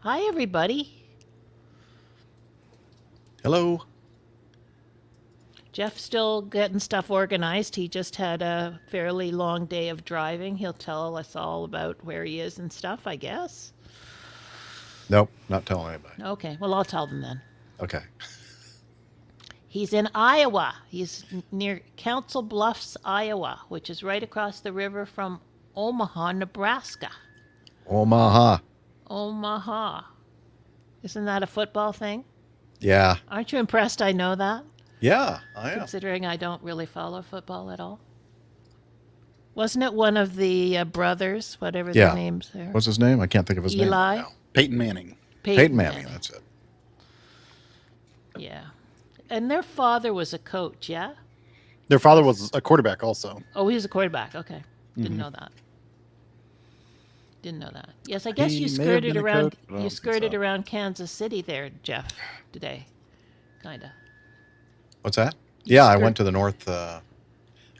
Hi, everybody. Hello. Jeff's still getting stuff organized. He just had a fairly long day of driving. He'll tell us all about where he is and stuff, I guess. Nope, not telling anybody. Okay, well, I'll tell them then. Okay. He's in Iowa. He's near Council Bluffs, Iowa, which is right across the river from Omaha, Nebraska. Omaha. Omaha. Isn't that a football thing? Yeah. Aren't you impressed I know that? Yeah, I am. Considering I don't really follow football at all. Wasn't it one of the brothers, whatever their Yeah. names are? What's his name? I can't think of his name Eli? right now. Peyton Manning. Peyton Manning, that's it. Yeah. And their father was a coach, yeah? Their father was a quarterback also. Oh, he was a quarterback. Okay. Didn't know that. Didn't know that. Yes, I guess He you may have skirted been a around coach, but I don't you think skirted so. around Kansas City there, Jeff, today. Kinda. What's that? Yeah, I skirt- went to the north. I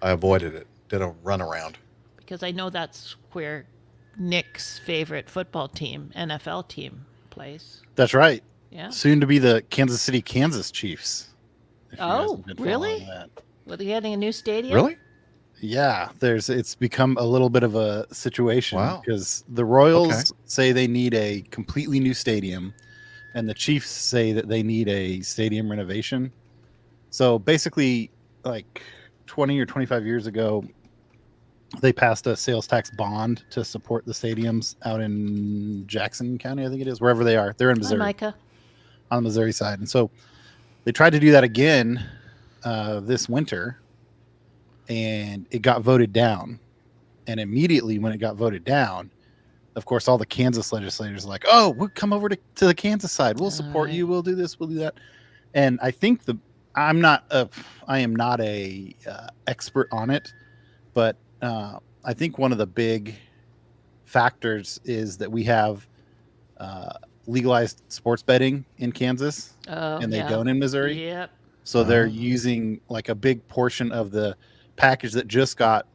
avoided it. Did a run around. Because I know that's where Nick's favorite football team, NFL team, plays. That's right. Yeah. Soon to be the Kansas City, Kansas Chiefs. if you guys Oh, have been really? following that. Well, they're getting a new stadium? Really? Yeah, it's become a little bit of a situation Wow. because the Royals Okay. say they need a completely new stadium, and the Chiefs say that they need a stadium renovation. So basically, like 20 or 25 years ago, they passed a sales tax bond to support the stadiums out in Jackson County, I think it is, wherever they are. They're in Hi, Missouri, Micah. on the Missouri side, and so they tried to do that again this winter, and it got voted down. And immediately when it got voted down, of course, all the Kansas legislators are like, "Oh, we'll come over to the Kansas side. We'll support you. We'll do this. We'll do that." And I think I am not a expert on it, but I think one of the big factors is that we have legalized sports betting in Kansas, Oh, and they yeah. don't in Missouri. Yep. So they're Oh. using like a big portion of the package that just got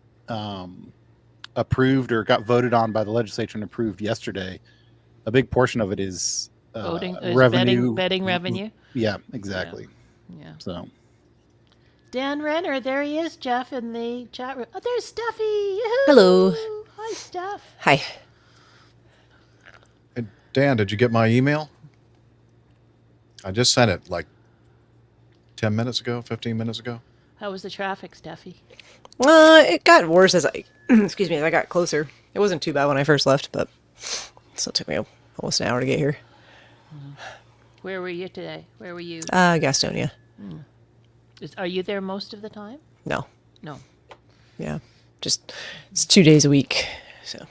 approved or got voted on by the legislature and approved yesterday. A big portion of it is Voting is revenue. betting revenue. Yeah, exactly. Yeah. So Dan Renner, there he is, Jeff, in the chat room. Oh, there's Steffi. Yoo-hoo. Hello. Hi, Steph. Hi. Hey, Dan, did you get my email? I just sent it like 10 minutes ago, 15 minutes ago. How was the traffic, Steffi? It got worse as I, excuse me, as I got closer. It wasn't too bad when I first left, but it still took me almost an hour to get here. Where were you today? Where were you? Gastonia. Are you there most of the time? No. No. Yeah. Just, it's 2 days a week. So,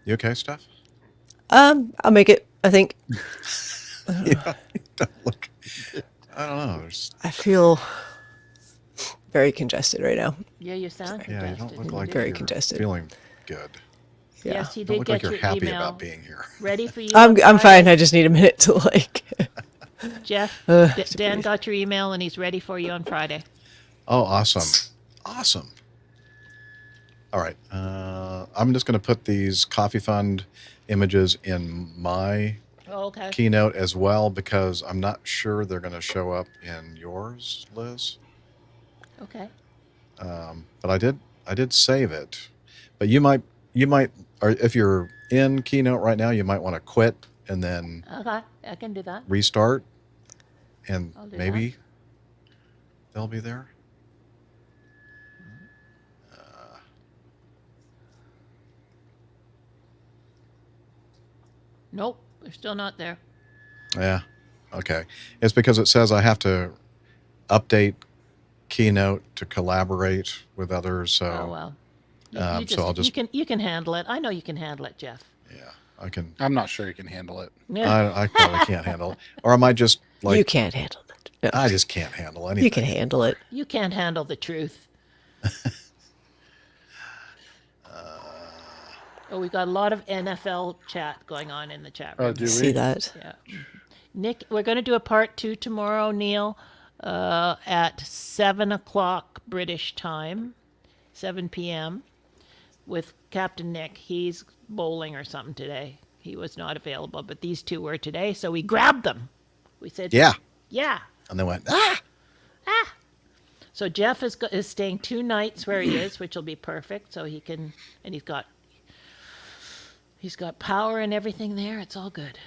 You okay, Steph? I'll make it, I think. Yeah. Look, I don't know. I feel very congested right now. Yeah, you sound Yeah, you congested. don't look like Very you're congested. feeling good. Yeah. Yes, you You don't did look get like you're your happy email about being here. ready for you. I'm on fine. Friday. I just need a minute to like. Jeff, Just Dan breathe. got your email and he's ready for you on Friday. Oh, awesome. Awesome. All right. I'm just going to put these coffee fund images in my Oh, okay. keynote as well because I'm not sure they're going to show up in yours, Liz. Okay. But I did save it. But you might, or if you're in keynote right now, you might want to quit and then Okay. I can do that. restart, and I'll do maybe they'll be there. Nope. They're still not there. Yeah. Okay. It's because it says I have to update Keynote to collaborate with others. So Oh well. so I'll just you can handle it. I know you can handle it, Jeff. yeah, I can. I'm not sure you can handle it. Yeah. I probably can't handle it, or am I just like you can't handle it. No, I just can't handle anything. you can handle it. You can't handle the truth. Oh, we got a lot of NFL chat going on in the chat room. Oh, do we? See that? Yeah. Nick, we're going to do a part 2 tomorrow, Neil, at 7 o'clock British time, 7 p.m., with Captain Nick. He's bowling or something today. he was not available, but these two were today, so we grabbed them. We said, Yeah. yeah. And they went, ah! So Jeff is staying 2 nights where he is, which will be perfect. So he can, and he's got power and everything there. It's all good.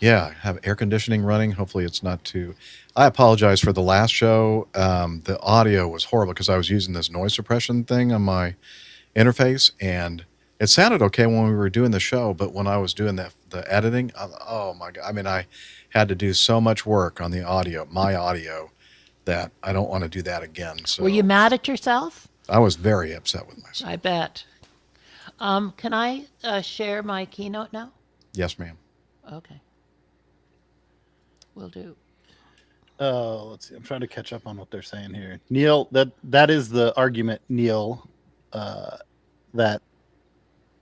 Yeah, have air conditioning running. Hopefully it's not too... I apologize for the last show. The audio was horrible because I was using this noise suppression thing on my interface, and it sounded okay when we were doing the show, but when I was doing the editing, oh my God. I mean, I had to do so much work on the audio, my audio, that I don't want to do that again. So Were you mad at yourself? I was very upset with myself. I bet. Can I share my keynote now? Yes, ma'am. Okay. Will do. Let's see. I'm trying to catch up on what they're saying here. Neil, that is the argument, Neil, that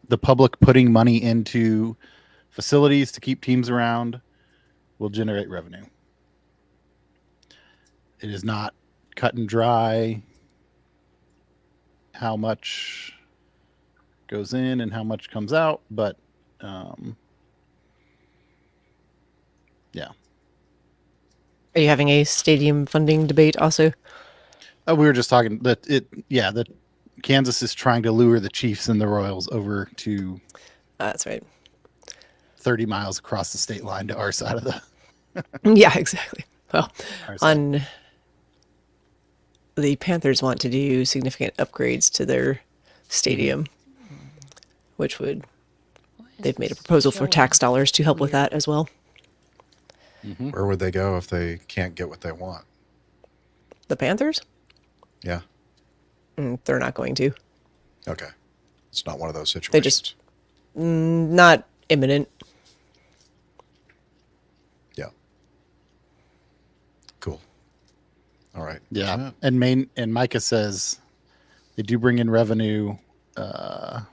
the public putting money into facilities to keep teams around will generate revenue. It is not cut and dry how much goes in and how much comes out, but yeah. Are you having a stadium funding debate also? We were just talking that that Kansas is trying to lure the Chiefs and the Royals over to That's right. 30 miles across the state line to our side of the Yeah, exactly. Well, our side. on the Panthers want to do significant upgrades to their stadium, which would they've made a proposal for tax dollars to help with that as well. Where would they go if they can't get what they want? The Panthers? Yeah. They're not going to. Okay. It's not one of those situations. They just not imminent. Yeah. Cool. All right. Yeah. And Micah says they do bring in revenue to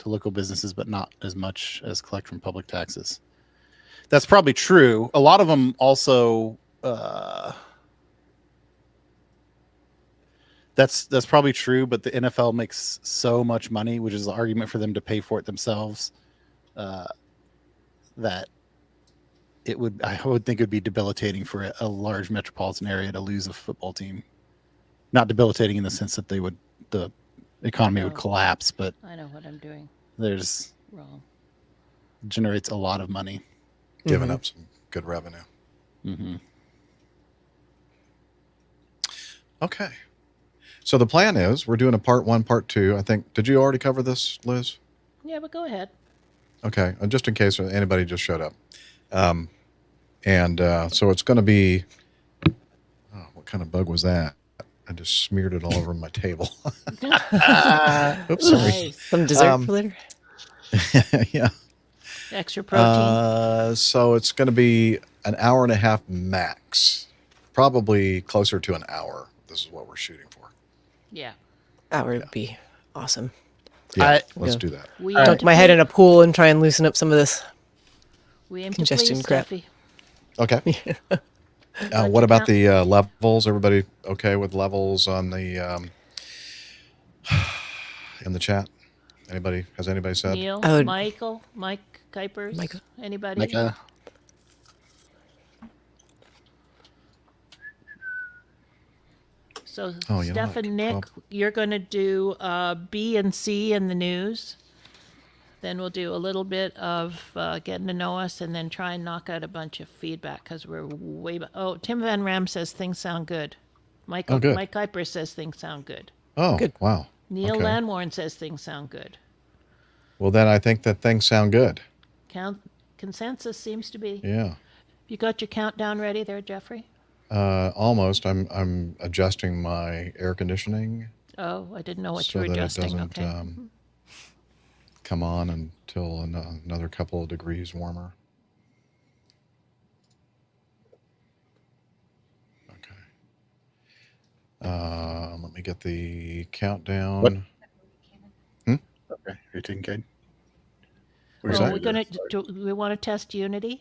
local businesses, but not as much as collect from public taxes. That's probably true. A lot of them also that's probably true, but the NFL makes so much money, which is the argument for them to pay for it themselves, that I would think it would be debilitating for a large metropolitan area to lose a football team. Not debilitating in the sense that the economy would collapse, but I know what I'm doing there's wrong. generates a lot of money. Giving up some good revenue. Mm-hmm. Okay. So the plan is we're doing a part 1, part 2. I think, did you already cover this, Liz? Yeah, but go ahead. Okay. Just in case anybody just showed up. So it's going to be, what kind of bug was that? I just smeared it all over my table. Oops, sorry. Nice. Some dessert for later. Yeah. Extra protein. So it's going to be an hour and a half max, probably closer to an hour. This is what we're shooting for. Yeah. That would be awesome. Yeah, let's do that. We Dunk my head in a pool and try and loosen up some of this. We aim congestion to please, crap. Steffi. Okay. What about the levels? Everybody okay with levels on the in the chat? Has anybody said? Neil, I would- Mike Kuipers, Micah. anybody? Micah, So, Oh, you know Steph what? and Nick, you're going to do B and C in the news. Then we'll do a little bit of getting to know us, and then try and knock out a bunch of feedback because we're way. Tim Van Ram says things sound good. Mike good. Mike Kuiper says things sound good. Oh, Good. wow. Neil Okay. Lanwarn says things sound good. Well, then I think that things sound good. Consensus seems to be. Yeah. You got your countdown ready there, Jeffrey? Almost. I'm adjusting my air conditioning Oh, I didn't know what so you were that adjusting. it doesn't Okay. come on until another couple of degrees warmer. Okay. Let me get the countdown. What? Okay, you're taking Cade. Where's Well, that? we're gonna. Do we want to test Unity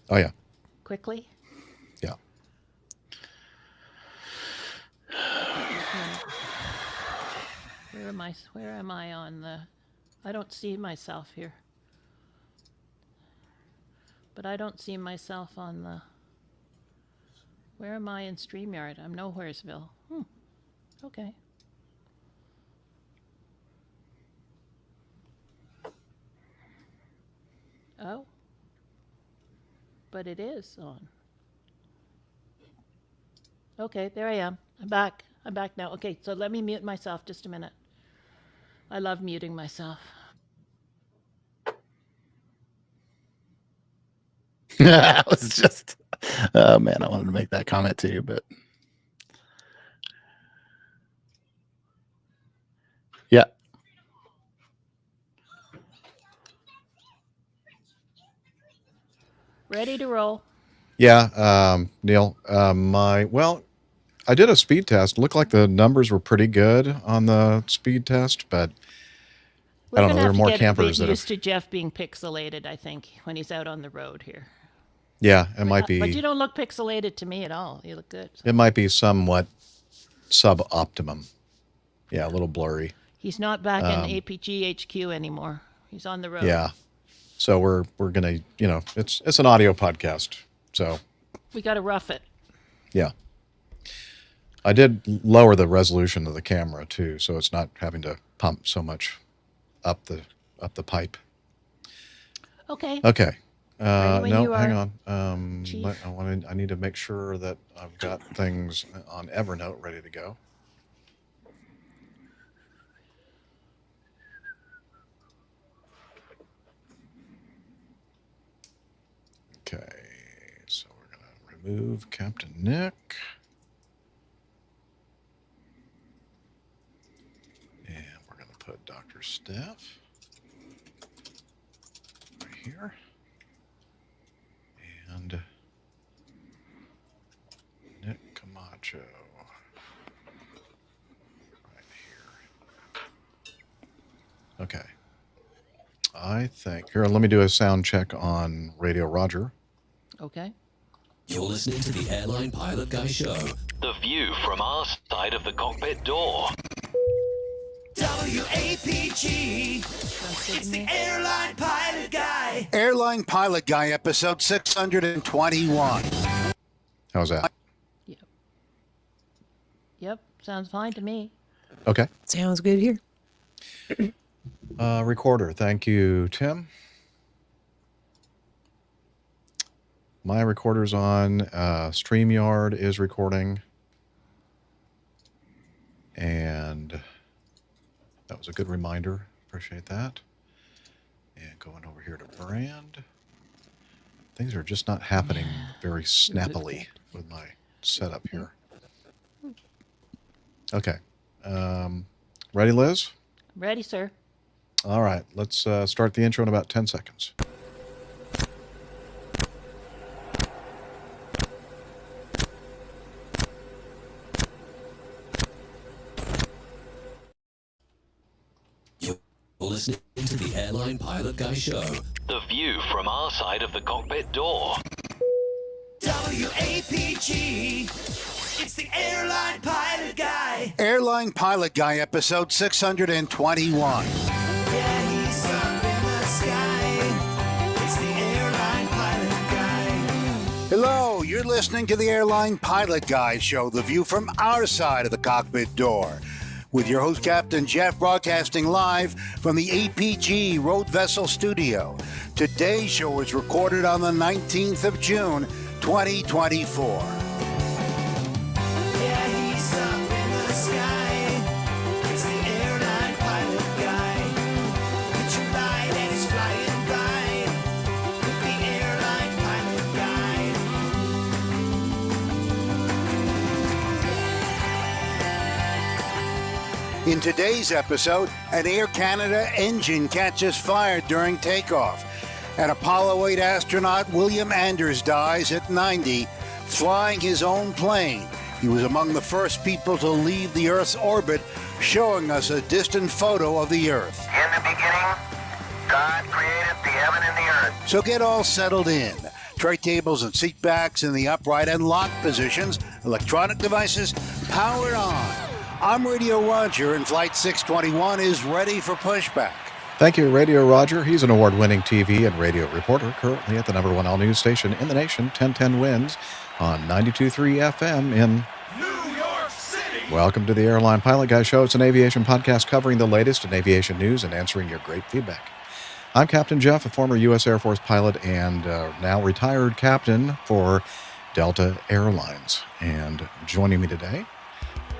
Oh yeah. quickly? Yeah. Where am I on the? I don't see myself here. But I don't see myself on the... Where am I in StreamYard? I'm nowheresville. Okay. Oh. But it is on. Okay, there I am. I'm back. I'm back now. Okay, so let me mute myself just a minute. I love muting myself. I was just, oh man, I wanted to make that comment too, but yeah. Ready to roll. Yeah, Neil, I did a speed test. Looked like the numbers were pretty good on the speed test, but I don't know. There are more campers that used have. to Jeff being pixelated, I think, when he's out on the road here. Yeah, it might But you be. don't look pixelated to me at all. You look good. It might be somewhat sub-optimum. Yeah, a little blurry. He's not back in APG HQ anymore. He's on the road. Yeah, so we're gonna, it's an audio podcast, so We got to rough it. yeah. I did lower the resolution of the camera too, so it's not having to pump so much up the pipe. Okay. Okay. Ready when No, you hang are, on. Chief. I need to make sure that I've got things on Evernote ready to go. Okay, so we're gonna remove Captain Nick. And we're gonna put Dr. Steph right here. And Nick Camacho right here. Okay. I think here, let me do a sound check on Radio Roger. Okay. You're listening to the Airline Pilot Guy Show. The view from our side of the cockpit door. WAPG. Sounds good It's to the me. Airline Pilot Guy. Airline Pilot Guy, episode 621. How's that? Yep. Sounds fine to me. Okay. Sounds good here. Recorder. Thank you, Tim. My recorder's on. StreamYard is recording. And that was a good reminder. Appreciate that. And going over here to brand. Things are just not happening very snappily with my setup here. Okay. Ready, Liz? Ready, sir. All right. Let's start the intro in about 10 seconds. You're listening to the Airline Pilot Guy Show. The view from our side of the cockpit door. WAPG. It's the Airline Pilot Guy. Airline Pilot Guy, episode 621. Yeah, he's up in the sky. It's the Airline Pilot Guy. Hello, you're listening to the Airline Pilot Guy Show, the view from our side of the cockpit door. With your host, Captain Jeff, broadcasting live from the APG Road Vessel Studio. Today's show was recorded on the 19th of June, 2024. Yeah, he's up in the sky. It's the Airline Pilot Guy. Picture light and he's flying by. With the Airline Pilot Guy. In today's episode, an Air Canada engine catches fire during takeoff. An Apollo 8 astronaut, William Anders, dies at 90, flying his own plane. He was among the first people to leave the Earth's orbit, showing us a distant photo of the Earth. In the beginning, God created the heaven and the earth. So get all settled in. Tray tables and seat backs in the upright and locked positions, electronic devices powered on. I'm Radio Roger, and Flight 621 is ready for pushback. Thank you, Radio Roger. He's an award-winning TV and radio reporter, currently at the #1 all-news station in the nation, 1010 Wins, on 92.3 FM in New York City. Welcome to the Airline Pilot Guy Show. It's an aviation podcast covering the latest in aviation news and answering your great feedback. I'm Captain Jeff, a former U.S. Air Force pilot and now retired captain for Delta Airlines. And joining me today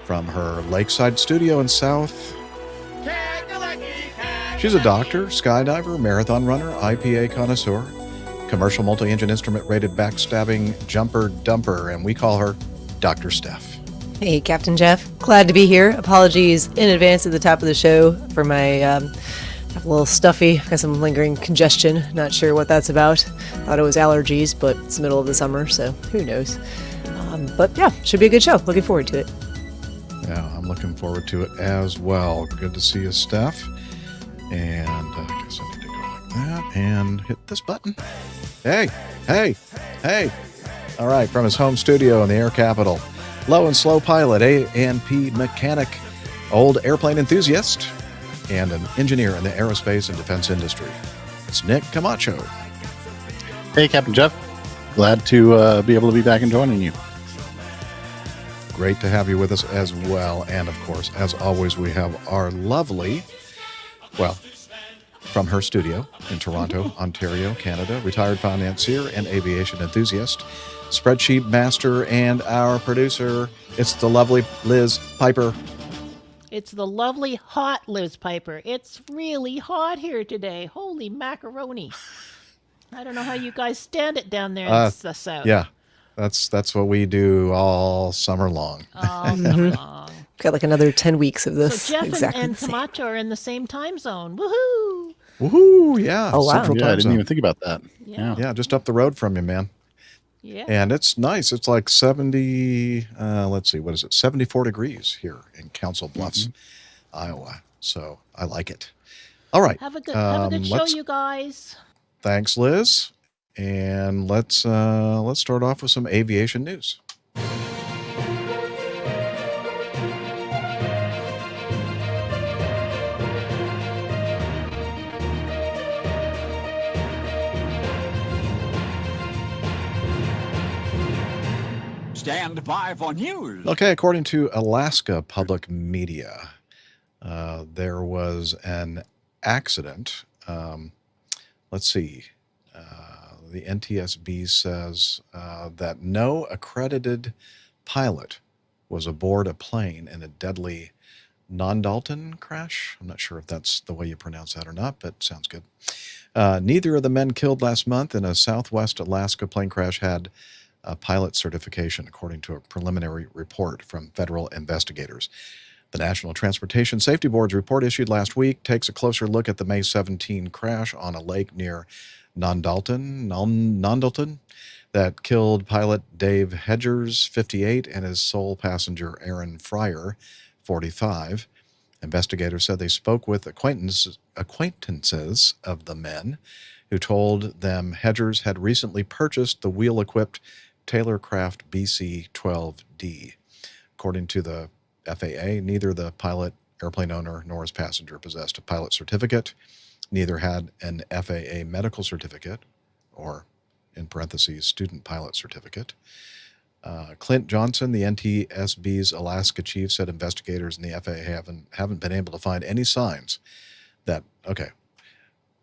from her lakeside studio in South, she's a doctor, skydiver, marathon runner, IPA connoisseur, commercial multi-engine instrument rated backstabbing jumper dumper, and we call her Dr. Steph. Hey, Captain Jeff. Glad to be here. Apologies in advance at the top of the show for my I'm a little stuffy. I've got some lingering congestion. Not sure what that's about. Thought it was allergies, but it's the middle of the summer, so who knows. But yeah, should be a good show. Looking forward to it. Yeah, I'm looking forward to it as well. Good to see you, Steph. And I guess I need to go like that and hit this button. Hey. All right, from his home studio in the Air Capital, low and slow pilot, A&P mechanic, old airplane enthusiast, and an engineer in the aerospace and defense industry. It's Nick Camacho. Hey, Captain Jeff. Glad to be able to be back and joining you. Great to have you with us as well. And of course, as always, we have our lovely, well, from her studio in Toronto, Ontario, Canada, retired financier and aviation enthusiast, spreadsheet master, and our producer. It's the lovely Liz Piper. It's the lovely hot Liz Piper. It's really hot here today. Holy macaroni. I don't know how you guys stand it down there in the south. Yeah, that's what we do all summer long. All summer long. Got like another 10 weeks of this. So Jeff exactly and the same. Camacho are in the same time zone. Woohoo! Woohoo, yeah. Oh, wow. Central Yeah, time I didn't zone. even think about that. Yeah. Yeah, just up the road from you, man. Yeah. And it's nice. It's like 70, let's see, what is it? 74 degrees here in Council Bluffs, Iowa. So I like it. All right. Have a good show, let's- you guys. Thanks, Liz. And let's start off with some aviation news. Stand by for news. Okay, according to Alaska Public Media, there was an accident. Let's see. The NTSB says that no accredited pilot was aboard a plane in a deadly non-Dalton crash. I'm not sure if that's the way you pronounce that or not, but sounds good. Neither of the men killed last month in a Southwest Alaska plane crash had a pilot certification, according to a preliminary report from federal investigators. The National Transportation Safety Board's report issued last week takes a closer look at the May 17 crash on a lake near non-Dalton that killed pilot Dave Hedgers, 58, and his sole passenger Aaron Fryer, 45. Investigators said they spoke with acquaintances of the men, who told them Hedgers had recently purchased the wheel-equipped Taylorcraft BC-12D. According to the FAA, neither the pilot, airplane owner, nor his passenger possessed a pilot certificate. Neither had an FAA medical certificate, or in parentheses, student pilot certificate. Clint Johnson, the NTSB's Alaska chief, said investigators in the FAA haven't been able to find any signs that, okay,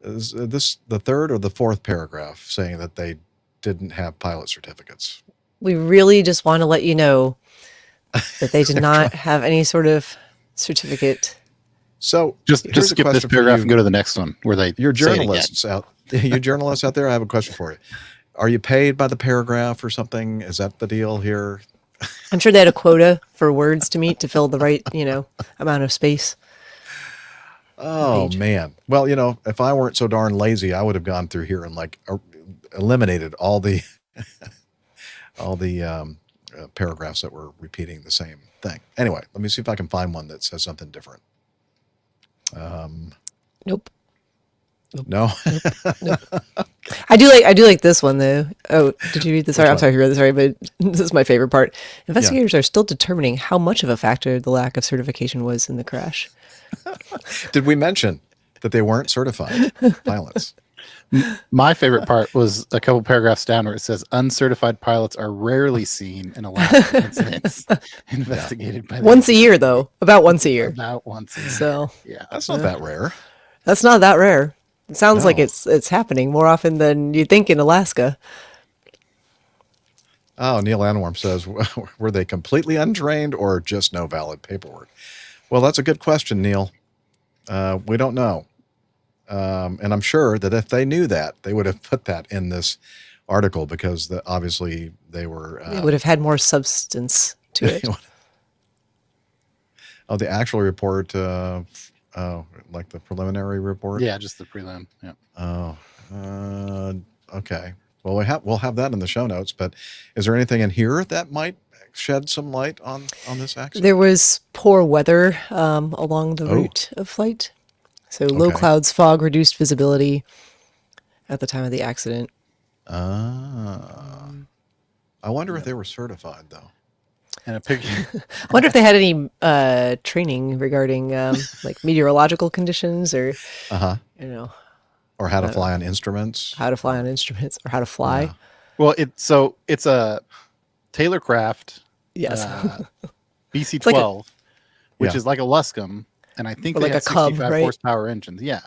is this the third or the fourth paragraph saying that they didn't have pilot certificates? We really just want to let you know that they did not have any sort of certificate. So Just here's a skip this question for paragraph you. and go to the next one where they You're say it again. journalists out. You journalists out there, I have a question for you. Are you paid by the paragraph or something? Is that the deal here? I'm sure they had a quota for words to meet to fill the right, amount of space. Oh Page. man. Well, if I weren't so darn lazy, I would have gone through here and eliminated all the paragraphs that were repeating the same thing. Anyway, let me see if I can find one that says something different. Nope. No. I do like this one though. Oh, did you read this? Sorry, I'm sorry if you read this. Sorry, but this is my favorite part. Investigators are still determining how much of a factor the lack of certification was in the crash. Did we mention that they weren't certified pilots. My favorite part was a couple paragraphs down where it says uncertified pilots are rarely seen in Alaska incidents investigated by the Once a year, though. About once a year. About once a year. So Yeah. That's not that rare. that's not that rare. It sounds like No. it's happening more often than you think in Alaska. Oh, Neil Anwarm says, were they completely untrained or just no valid paperwork? Well, that's a good question, Neil. We don't know. And I'm sure that if they knew that, they would have put that in this article because obviously they were... It would have had more substance to it. Oh, the actual report, like the preliminary report? Yeah, just the prelim. Yeah. Oh, okay. Well, we'll have that in the show notes, but is there anything in here that might shed some light on this accident? There was poor weather along the route of flight. So low Okay. clouds, fog, reduced visibility at the time of the accident. I wonder if they were certified, though. And a picture. I wonder if they had any training regarding like meteorological conditions or, you know, Or how to fly on instruments. how to fly on instruments or how to fly. Yeah. Well, it's a Taylor Craft Yes. BC-12, which Yeah. is like a Luscombe, and I think Or they like have a Cub, 65 right? horsepower engines. Yeah.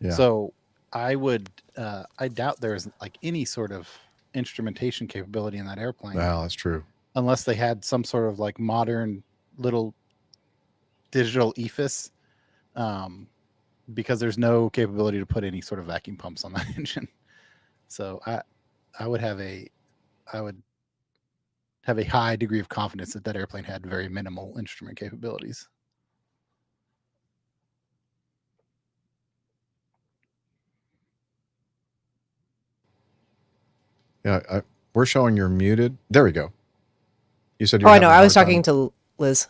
Yeah. So I doubt there's like any sort of instrumentation capability in that airplane. Well, that's true. Unless they had some sort of like modern little digital EFIS, because there's no capability to put any sort of vacuum pumps on that engine. So I would have a high degree of confidence that airplane had very minimal instrument capabilities. Yeah, we're showing you're muted. There we go. You said Oh, I know. I was talking to Liz.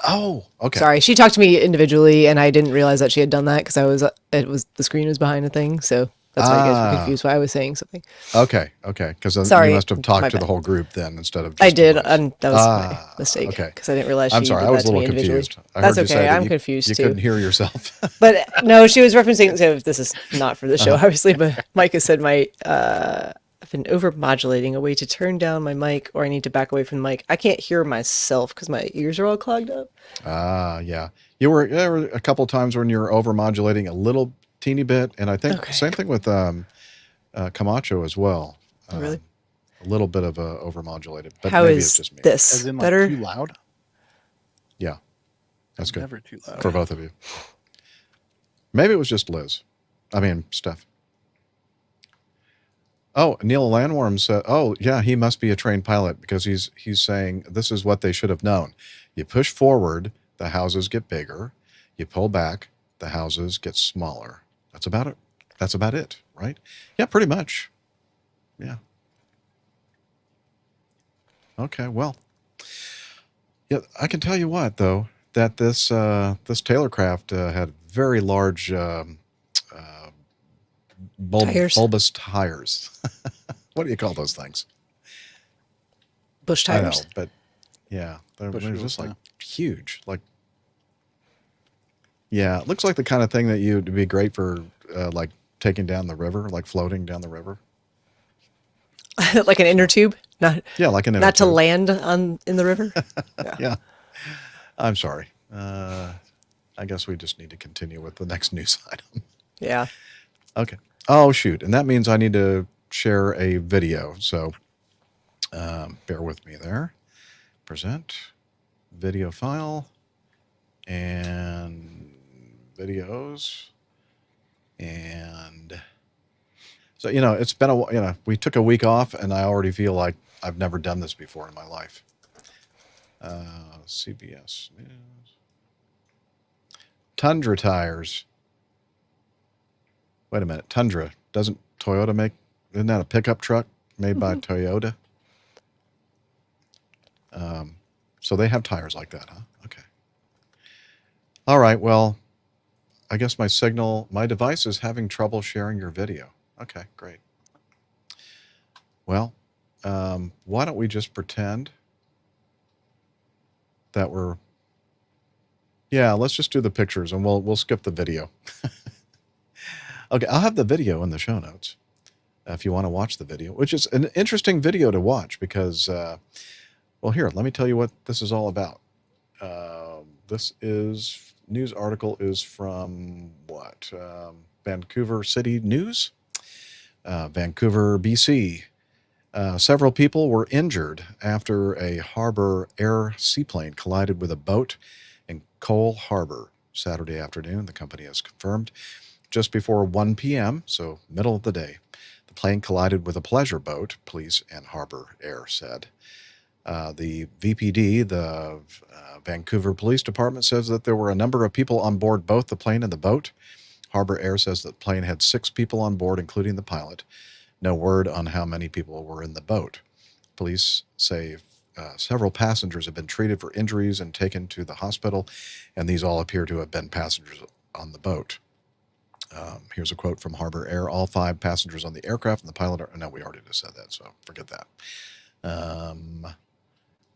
Oh, okay. Sorry, she talked to me individually, and I didn't realize that she had done that because the screen was behind a thing, so that's why you guys were confused why I was saying something. Okay. Because you Sorry, must have talked my to the bad. whole group then instead of just I did, Liz. and that was my mistake okay. because I didn't realize she I'm sorry, did I was that a to me little individually. confused. I That's heard you say okay. that I'm you confused too. couldn't hear yourself. But no, she was referencing. So this is not for the show, obviously. But Mike has said I've been over-modulating, a way to turn down my mic, or I need to back away from the mic. I can't hear myself because my ears are all clogged up. Yeah. There were a couple times when you were over modulating a little teeny bit, and I think same thing with Camacho as well. Really? A little bit of over modulated, but How maybe is it's just me. this As in like better? too loud? Yeah, that's good Never too loud. for both of you. Maybe it was just Liz. I mean, Steph. Oh, Neil Landworm said, "Oh, yeah, he must be a trained pilot because he's saying this is what they should have known. You push forward, the houses get bigger. You pull back, the houses get smaller. That's about it. That's about it, right? Yeah, pretty much. Yeah. Okay, well, yeah, I can tell you what though that this Taylor Craft had very large Tires? bulbous tires. What do you call those things? Bush I know, tires. but yeah, they're Bush just wheels, like yeah. huge. Like, yeah, it looks like the kind of thing that you'd be great for, like taking down the river, like floating down the river. Like an inner tube, not Yeah, like an not to inner tube. land in the river. Yeah, I'm sorry. I guess we just need to continue with the next news item. Yeah. Okay. Oh, shoot. And that means I need to share a video. So bear with me there. Present, video file, and videos. And so, it's been we took a week off, and I already feel like I've never done this before in my life. CBS News. Tundra tires. Wait a minute. Tundra. Doesn't Toyota make, isn't that a pickup truck made by Toyota? So they have tires like that, huh? Okay. All right. Well, I guess my device is having trouble sharing your video. Okay, great. Well, why don't we just pretend that let's just do the pictures and we'll skip the video. Okay, I'll have the video in the show notes if you want to watch the video, which is an interesting video to watch because, well, here, let me tell you what this is all about. This news article is from what? Vancouver City News, Vancouver, BC. Several people were injured after a Harbour Air seaplane collided with a boat in Cole Harbour Saturday afternoon, the company has confirmed. Just before 1 p.m., so middle of the day, the plane collided with a pleasure boat, police and Harbour Air said. The VPD, the Vancouver Police Department, says that there were a number of people on board both the plane and the boat. Harbour Air says that the plane had 6 people on board, including the pilot. No word on how many people were in the boat. Police say several passengers have been treated for injuries and taken to the hospital, and these all appear to have been passengers on the boat. Here's a quote from Harbour Air. All 5 passengers on the aircraft and the pilot are... No, we already just said that, so forget that.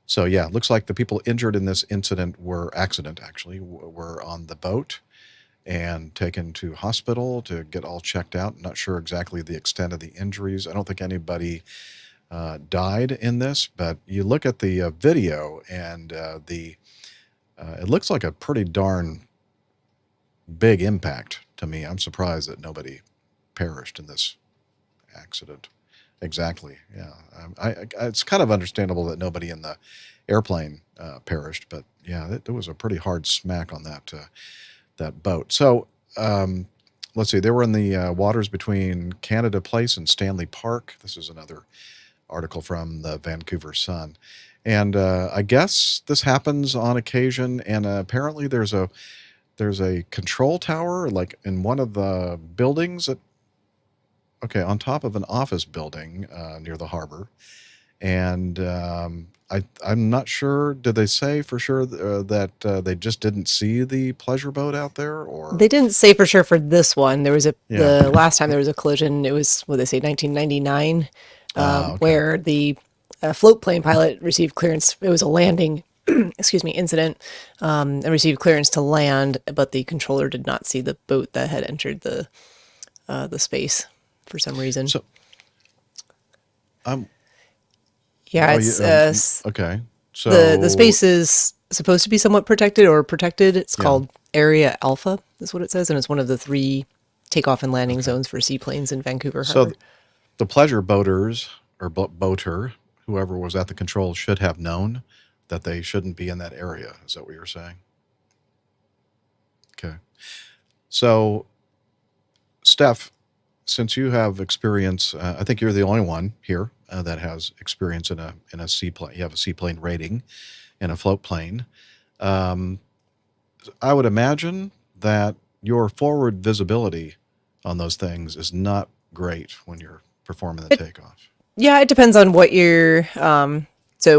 So, yeah, looks like the people injured in this accident, were on the boat and taken to hospital to get all checked out. Not sure exactly the extent of the injuries. I don't think anybody died in this, but you look at the video and it looks like a pretty darn big impact to me. I'm surprised that nobody perished in this accident. Exactly, yeah. It's kind of understandable that nobody in the airplane perished, but yeah, there was a pretty hard smack on that boat. So let's see, they were in the waters between Canada Place and Stanley Park. This is another article from the Vancouver Sun. And I guess this happens on occasion, and apparently there's a control tower like in one of the buildings on top of an office building near the harbor. And I'm not sure, did they say for sure that they just didn't see the pleasure boat out there? Or They didn't say for sure for this one. There was Yeah. the last time there was a collision, it was, what they say, 1999, Okay. where the float plane pilot received clearance. It was a landing, incident, and received clearance to land, but the controller did not see the boat that had entered the space for some reason. So, Yeah, oh, it's okay. So the space is supposed to be somewhat protected or protected. It's called Area Alpha, is what it says, and it's one of the 3 takeoff and landing zones for seaplanes in Vancouver Harbor. So the pleasure boaters or boater, whoever was at the control, should have known that they shouldn't be in that area. Is that what you're saying? Okay. So, Steph, since you have experience, I think you're the only one here that has experience in a seaplane. You have a seaplane rating in a float plane. I would imagine that your forward visibility on those things is not great when you're performing the takeoff. Yeah, it depends on what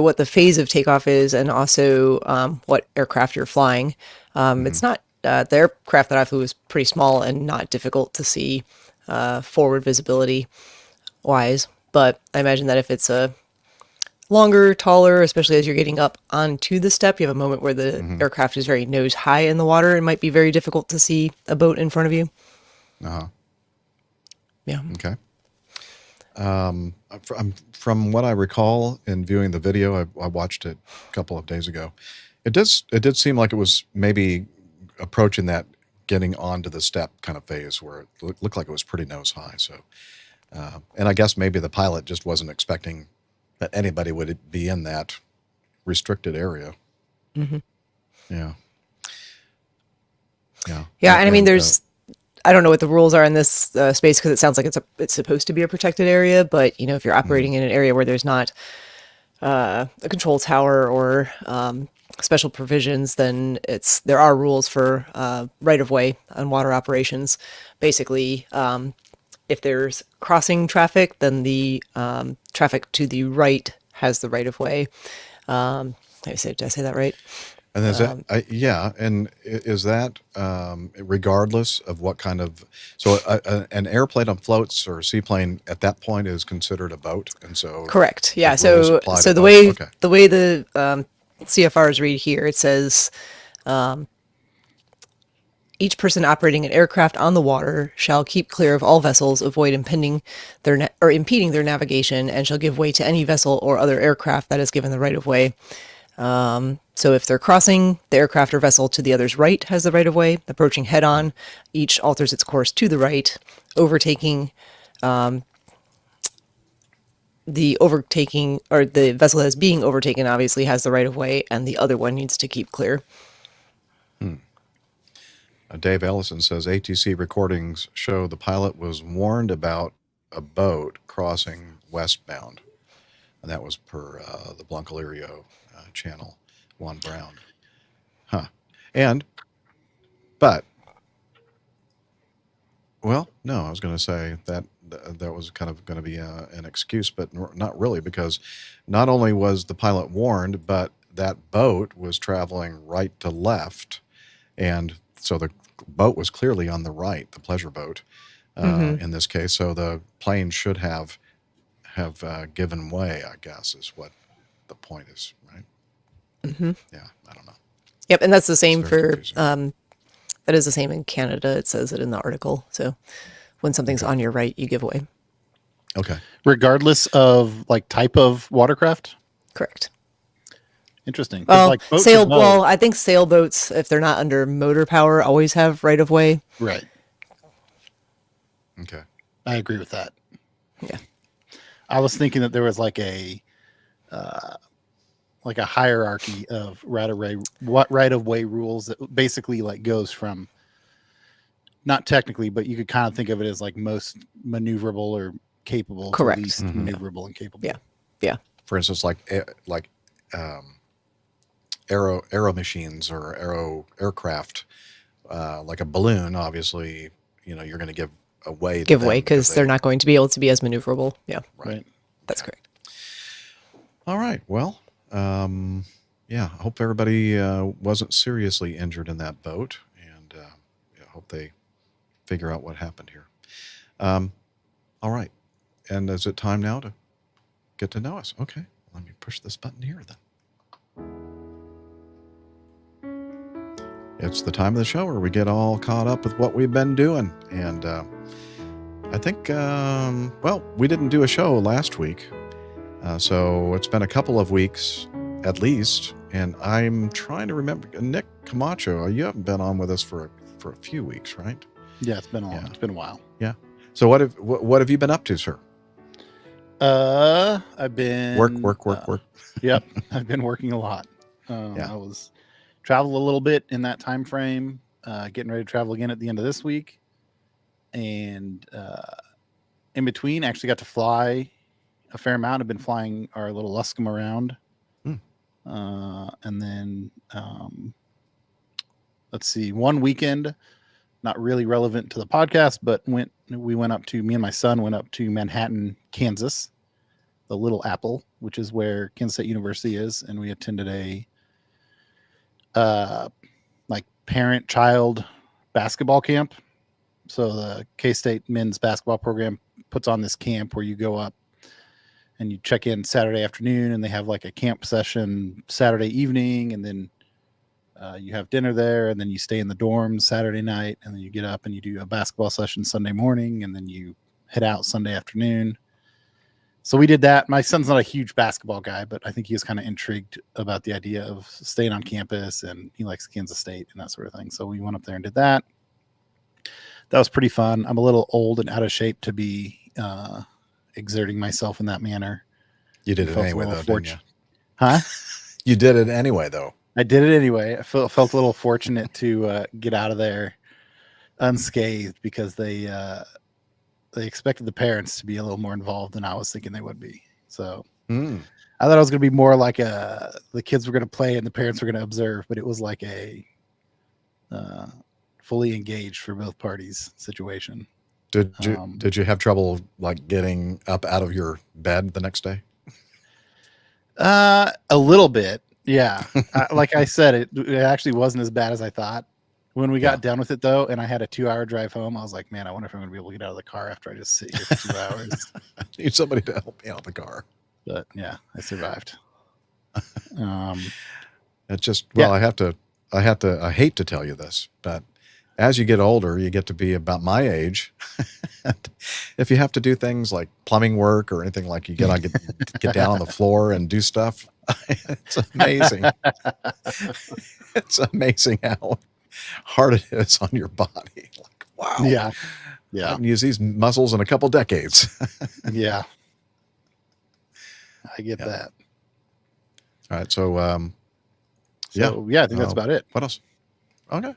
what the phase of takeoff is, and also what aircraft you're flying. It's not the aircraft that I flew was pretty small and not difficult to see forward visibility wise. But I imagine that if it's a longer, taller, especially as you're getting up onto the step, you have a moment where the aircraft is very nose high in the water. It might be very difficult to see a boat in front of you. Yeah. Okay. From what I recall in viewing the video, I watched it a couple of days ago. It did seem like it was maybe approaching that getting onto the step kind of phase where it looked like it was pretty nose high. So, and I guess maybe the pilot just wasn't expecting that anybody would be in that restricted area. Mm-hmm. Yeah. Yeah. Yeah, and I mean, I don't know what the rules are in this space, because it sounds like it's supposed to be a protected area. But if you're operating in an area where there's not a control tower or special provisions, then there are rules for right of way on water operations. Basically, if there's crossing traffic, then the traffic to the right has the right of way. Did I say that right? And is that, and is that regardless of what kind of, so an airplane on floats or a seaplane at that point is considered a boat, and so correct, yeah. the rules apply to The boats. way the CFRs read here, it says Each person operating an aircraft on the water shall keep clear of all vessels, avoid impeding their navigation, and shall give way to any vessel or other aircraft that is given the right of way. So if they're crossing, the aircraft or vessel to the other's right has the right of way. Approaching head on, each alters its course to the right. Overtaking, the vessel that is being overtaken obviously has the right of way, and the other one needs to keep clear. Dave Ellison says ATC recordings show the pilot was warned about a boat crossing westbound, and that was per the Blancalirio channel, Juan Brown. No, I was going to say that was kind of going to be an excuse, but not really, because not only was the pilot warned, but that boat was traveling right to left, and so the boat was clearly on the right, the pleasure boat in this case. So the plane should have given way, I guess, is what the point is, right? Mm-hmm. Yeah, I don't know. Yep, and that's the same for confusing. that is the same in Canada. It says it in the article. So when something's on your right, you give way. Okay. Regardless of like type of watercraft. Correct. Interesting. 'Cause, Well, like, boats are no- I think sailboats, if they're not under motor power, always have right of way. Right. Okay. I agree with that. Yeah. I was thinking that there was like a hierarchy of right of way rules that basically like goes from, not technically, but you could kind of think of it as like most maneuverable or capable, Correct. to least maneuverable and capable. Yeah. Yeah. For instance, like aero machines or aircraft, like a balloon. Obviously, you're going to give away because they're not going to be able to be as maneuverable. Yeah. Right. That's correct. All right. Well, I hope everybody wasn't seriously injured in that boat, and I hope they figure out what happened here. All right. And is it time now to get to know us? Okay. Let me push this button here then. It's the time of the show where we get all caught up with what we've been doing. And I think, we didn't do a show last week. So it's been a couple of weeks at least. And I'm trying to remember, Nick Camacho, you haven't been on with us for a few weeks, right? Yeah, it's been a Yeah. It's been a while. Yeah. So what have you been up to, sir? I've been Work. Yep, I've been working a lot. I was traveled a little bit in that time frame, getting ready to travel again at the end of this week, and in between, actually got to fly a fair amount. I've been flying our little Luscombe around, and then let's see, one weekend, not really relevant to the podcast, but me and my son went up to Manhattan, Kansas, the Little Apple, which is where Kansas State University is, and we attended a like parent-child basketball camp. So the K-State men's basketball program puts on this camp where you go up and you check in Saturday afternoon, and they have like a camp session Saturday evening, and then you have dinner there, and then you stay in the dorms Saturday night, and then you get up and you do a basketball session Sunday morning, and then you head out Sunday afternoon. So we did that. My son's not a huge basketball guy, but I think he was kind of intrigued about the idea of staying on campus, and he likes Kansas State and that sort of thing. So we went up there and did that. That was pretty fun. I'm a little old and out of shape to be exerting myself in that manner. You did it anyway, though, didn't you? Huh? You did it anyway, though. I did it anyway. I felt a little fortunate to get out of there unscathed, because they expected the parents to be a little more involved than I was thinking they would be. So I thought it was going to be more like the kids were going to play and the parents were going to observe, but it was like a fully engaged for both parties situation. Did you have trouble like getting up out of your bed the next day? A little bit. Yeah. Like I said, it actually wasn't as bad as I thought. When we got done with it, though, and I had a 2-hour drive home, I was like, man, I wonder if I'm going to be able to get out of the car after I just sit here for 2 hours. I need somebody to help me out of the car. But yeah, I survived. It's just, I hate to tell you this, but as you get older, you get to be about my age. If you have to do things like plumbing work or anything, like you get down on the floor and do stuff, it's amazing. It's amazing how hard it is on your body. Like, wow. Yeah. I Yeah. haven't used these muscles in a couple decades. Yeah. I get Yeah. that. All right. So, Yeah, I think that's about it. What else? Okay.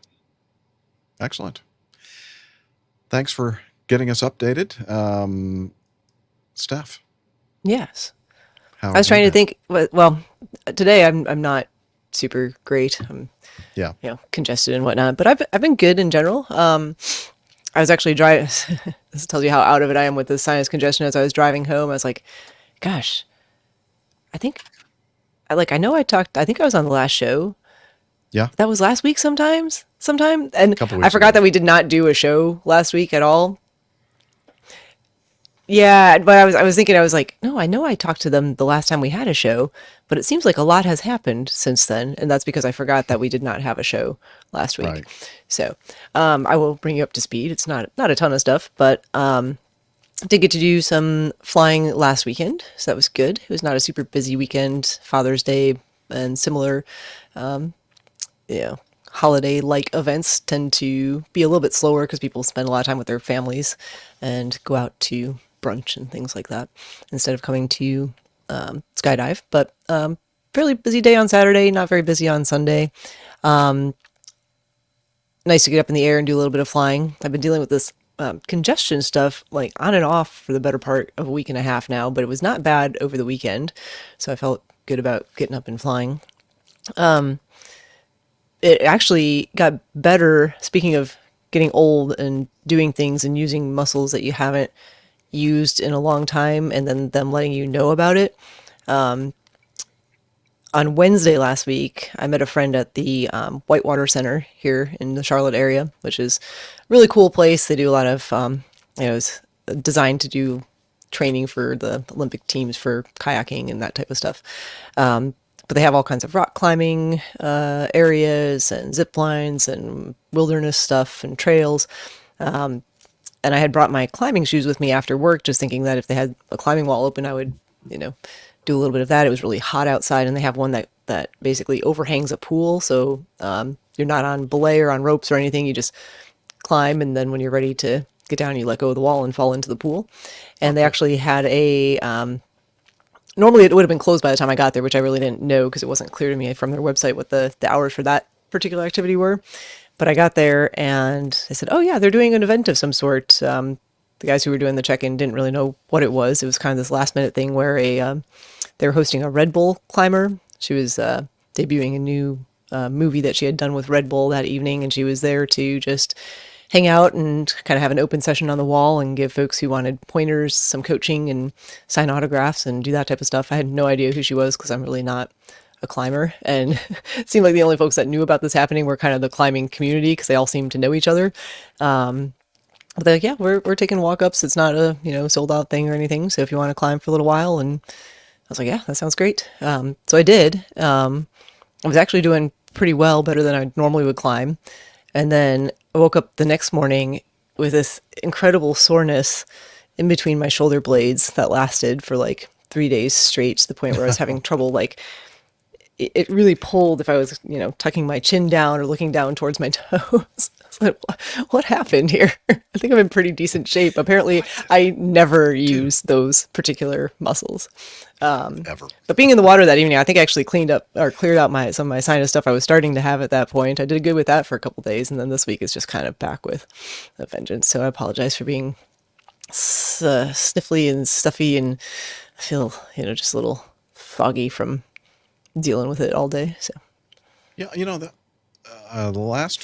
Excellent. Thanks for getting us updated. Steph, Yes. how I was have you trying to been? think. Well, today I'm not super great. I'm Yeah. congested and whatnot, but I've been good in general. I was actually driving. This tells you how out of it I am with the sinus congestion. As I was driving home, I was like, "Gosh, I think I know I talked. I think I was on the last show. Yeah. That was last week sometime, and Couple I weeks forgot ago. that we did not do a show last week at all. Yeah, but I was thinking, I was like, no, I know I talked to them the last time we had a show, but it seems like a lot has happened since then, and that's because I forgot that we did not have a show last week. Right. So, I will bring you up to speed. It's not a ton of stuff, but did get to do some flying last weekend, so that was good. It was not a super busy weekend. Father's Day and similar, holiday-like events tend to be a little bit slower because people spend a lot of time with their families and go out to brunch and things like that instead of coming to skydive. But fairly busy day on Saturday, not very busy on Sunday. Nice to get up in the air and do a little bit of flying. I've been dealing with this congestion stuff like on and off for the better part of a week and a half now, but it was not bad over the weekend, so I felt good about getting up and flying. It actually got better, speaking of getting old and doing things and using muscles that you haven't used in a long time and then them letting you know about it. On Wednesday last week, I met a friend at the Whitewater Center here in the Charlotte area, which is a really cool place. They do a lot of, it's designed to do training for the Olympic teams for kayaking and that type of stuff. But they have all kinds of rock climbing areas and zip lines and wilderness stuff and trails. And I had brought my climbing shoes with me after work, just thinking that if they had a climbing wall open, I would, do a little bit of that. It was really hot outside, and they have one that basically overhangs a pool. So you're not on belay or on ropes or anything. You just climb, and then when you're ready to get down, you let go of the wall and fall into the pool. And they actually had a... normally it would have been closed by the time I got there, which I really didn't know because it wasn't clear to me from their website what the hours for that particular activity were. But I got there and they said, oh yeah, they're doing an event of some sort. The guys who were doing the check-in didn't really know what it was. It was kind of this last minute thing where they were hosting a Red Bull climber. She was debuting a new movie that she had done with Red Bull that evening, and she was there to just hang out and kind of have an open session on the wall and give folks who wanted pointers some coaching and sign autographs and do that type of stuff. I had no idea who she was because I'm really not a climber, and it seemed like the only folks that knew about this happening were kind of the climbing community because they all seemed to know each other. But they're like, yeah, we're taking walk-ups. It's not a sold out thing or anything. So if you want to climb for a little while, and I was like, yeah, that sounds great. So I did. I was actually doing pretty well, better than I normally would climb. And then I woke up the next morning with this incredible soreness in between my shoulder blades that lasted for like 3 days straight, to the point where I was having trouble, like it really pulled if I was, tucking my chin down or looking down towards my toes. I was like, what happened here? I think I'm in pretty decent shape. Apparently, I never use those particular muscles. Ever. But being in the water that evening, I think I actually cleared out some of my sinus stuff I was starting to have at that point. I did good with that for a couple days, and then this week is just kind of back with a vengeance. So I apologize for being sniffly and stuffy, and I feel, just a little foggy from dealing with it all day. So Yeah, the last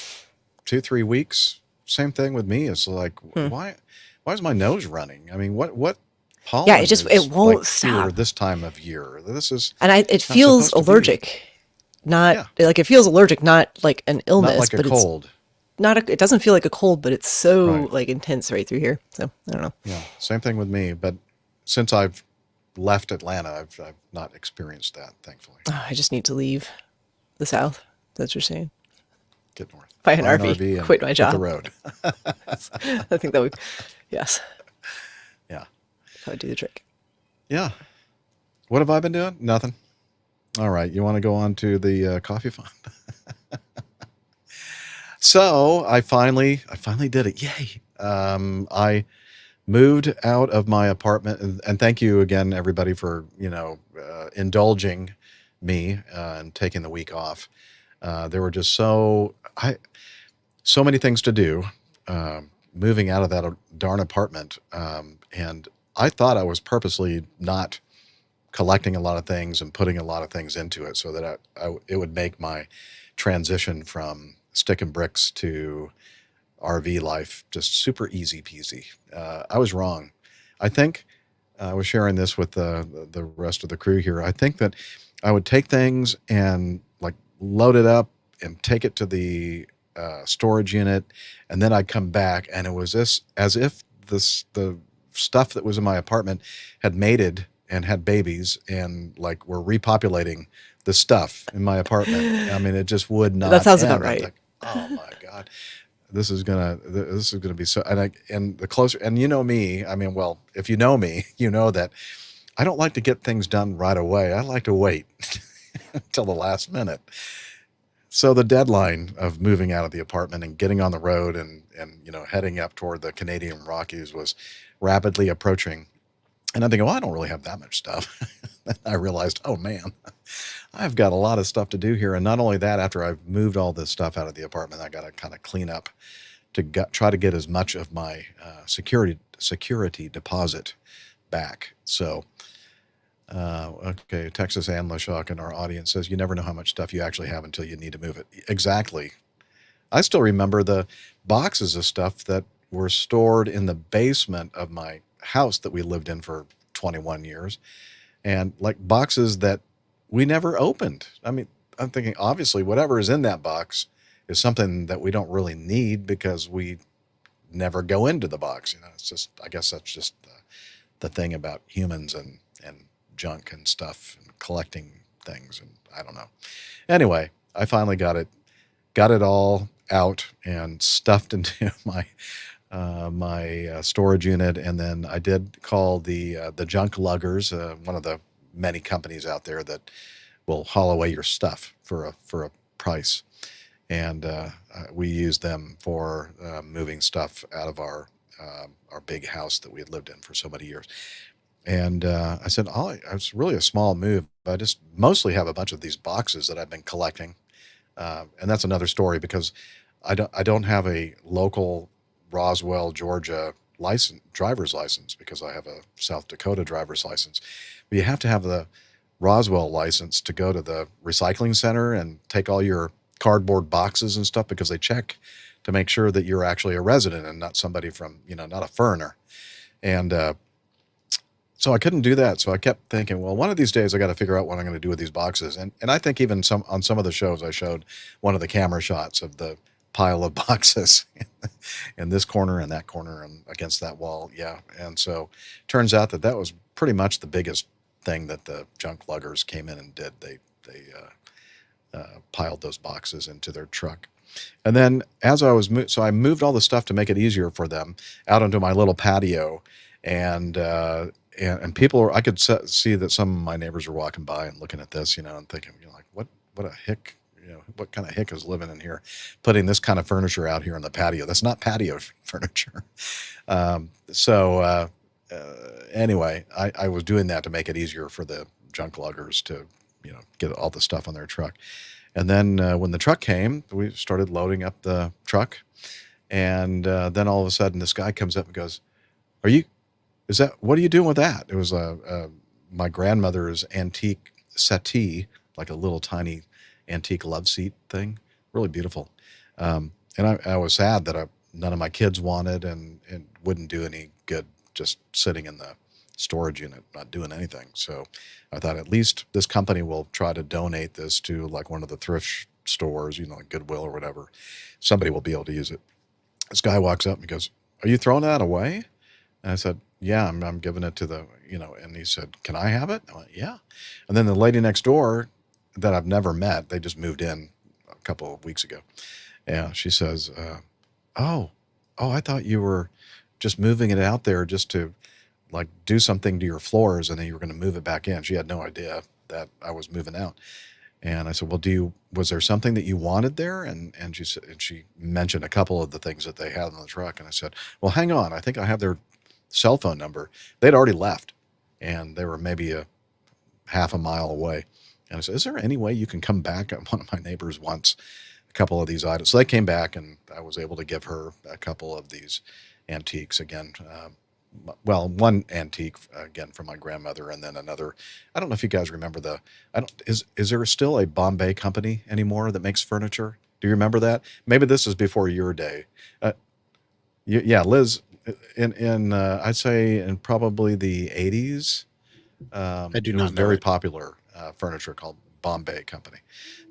2-3 weeks, same thing with me. It's like, why is my nose running? I mean, what pollen? Yeah, it won't like stop here this time of year. This is, and it feels allergic. Not like it feels allergic, not like an illness, not like a but cold. It doesn't feel like a cold, but it's so Right. like intense right through here. So I don't know. Yeah, same thing with me. But since I've left Atlanta, I've not experienced that, thankfully. I just need to leave the South. That's what you're saying. Get north. Buy an RV, and quit my hit job. the road. I think that would, yes, Yeah. that would do the trick. Yeah. What have I been doing? Nothing. All right. You want to go on to the coffee fund? So I finally did it. Yay. I moved out of my apartment, and thank you again, everybody, for, indulging me and taking the week off. There were just so many things to do, moving out of that darn apartment. And I thought I was purposely not collecting a lot of things and putting a lot of things into it so that it would make my transition from sticking bricks to RV life just super easy peasy. I was wrong. I think I was sharing this with the rest of the crew here. I think that I would take things and like load it up and take it to the storage unit, and then I'd come back, and it was as if the stuff that was in my apartment had mated and had babies, and like were repopulating the stuff in my apartment. I mean, it just would not. That sounds end. about I was right. like, oh my God. This is gonna be so, and the closer, and you know me, I mean, well, if you know me, you know that I don't like to get things done right away. I like to wait until the last minute. So the deadline of moving out of the apartment and getting on the road and heading up toward the Canadian Rockies was rapidly approaching. And I'm thinking, well, I don't really have that much stuff. Then I realized, oh man, I've got a lot of stuff to do here. And not only that, after I've moved all this stuff out of the apartment, I got to kind of clean up to try to get as much of my security deposit back. So, okay, Texas Ann Lashock in our audience says, you never know how much stuff you actually have until you need to move it. Exactly. I still remember the boxes of stuff that were stored in the basement of my house that we lived in for 21 years, and like boxes that we never opened. I mean, I'm thinking, obviously, whatever is in that box is something that we don't really need because we never go into the box. It's just, I guess that's just the thing about humans and junk and stuff and collecting things. And I don't know. Anyway, I finally got it all out and stuffed into my storage unit. And then I did call the junk luggers, one of the many companies out there that will haul away your stuff for a price. And we used them for moving stuff out of our big house that we had lived in for so many years. And I said, it's really a small move. I just mostly have a bunch of these boxes that I've been collecting. And that's another story because I don't have a local Roswell, Georgia driver's license because I have a South Dakota driver's license. But you have to have the Roswell license to go to the recycling center and take all your cardboard boxes and stuff because they check to make sure that you're actually a resident and not somebody from, not a foreigner. And so I couldn't do that. So I kept thinking, well, one of these days I got to figure out what I'm going to do with these boxes. And I think even on some of the shows I showed one of the camera shots of the pile of boxes in this corner and that corner and against that wall. Yeah. And so turns out that was pretty much the biggest thing that the junk luggers came in and did. They piled those boxes into their truck. And then as I was so I moved all the stuff to make it easier for them out onto my little patio, and people I could see that some of my neighbors were walking by and looking at this, and thinking, like, what a hick, what kind of hick is living in here, putting this kind of furniture out here on the patio? That's not patio furniture. Anyway, I was doing that to make it easier for the junk luggers to, get all the stuff on their truck. And then when the truck came, we started loading up the truck. And then all of a sudden this guy comes up and goes, what are you doing with that? It was my grandmother's antique settee, like a little tiny antique love seat thing. Really beautiful. And I was sad that none of my kids wanted and wouldn't do any good just sitting in the storage unit, not doing anything. So I thought at least this company will try to donate this to like one of the thrift stores, like Goodwill or whatever. Somebody will be able to use it. This guy walks up and he goes, "Are you throwing that away?" And I said, "Yeah, I'm giving it to the, and he said, "Can I have it?" I went, "Yeah." And then the lady next door that I've never met, they just moved in a couple of weeks ago. Yeah, she says, "Oh, I thought you were just moving it out there just to like do something to your floors, and then you were going to move it back in." She had no idea that I was moving out. And I said, "Well, was there something that you wanted there?" And she said, and she mentioned a couple of the things that they had in the truck. And I said, "Well, hang on, I think I have their cell phone number." They'd already left, and they were maybe a half a mile away. And I said, "Is there any way you can come back?" One of my neighbors wants a couple of these items. So they came back, and I was able to give her a couple of these antiques again. Well, one antique again from my grandmother, and then another. I don't know if you guys remember I don't. Is there still a Bombay company anymore that makes furniture? Do you remember that? Maybe this is before your day. Uh, yeah, Liz. In I'd say in probably the 80s, I do there was not know very it. popular furniture called Bombay Company,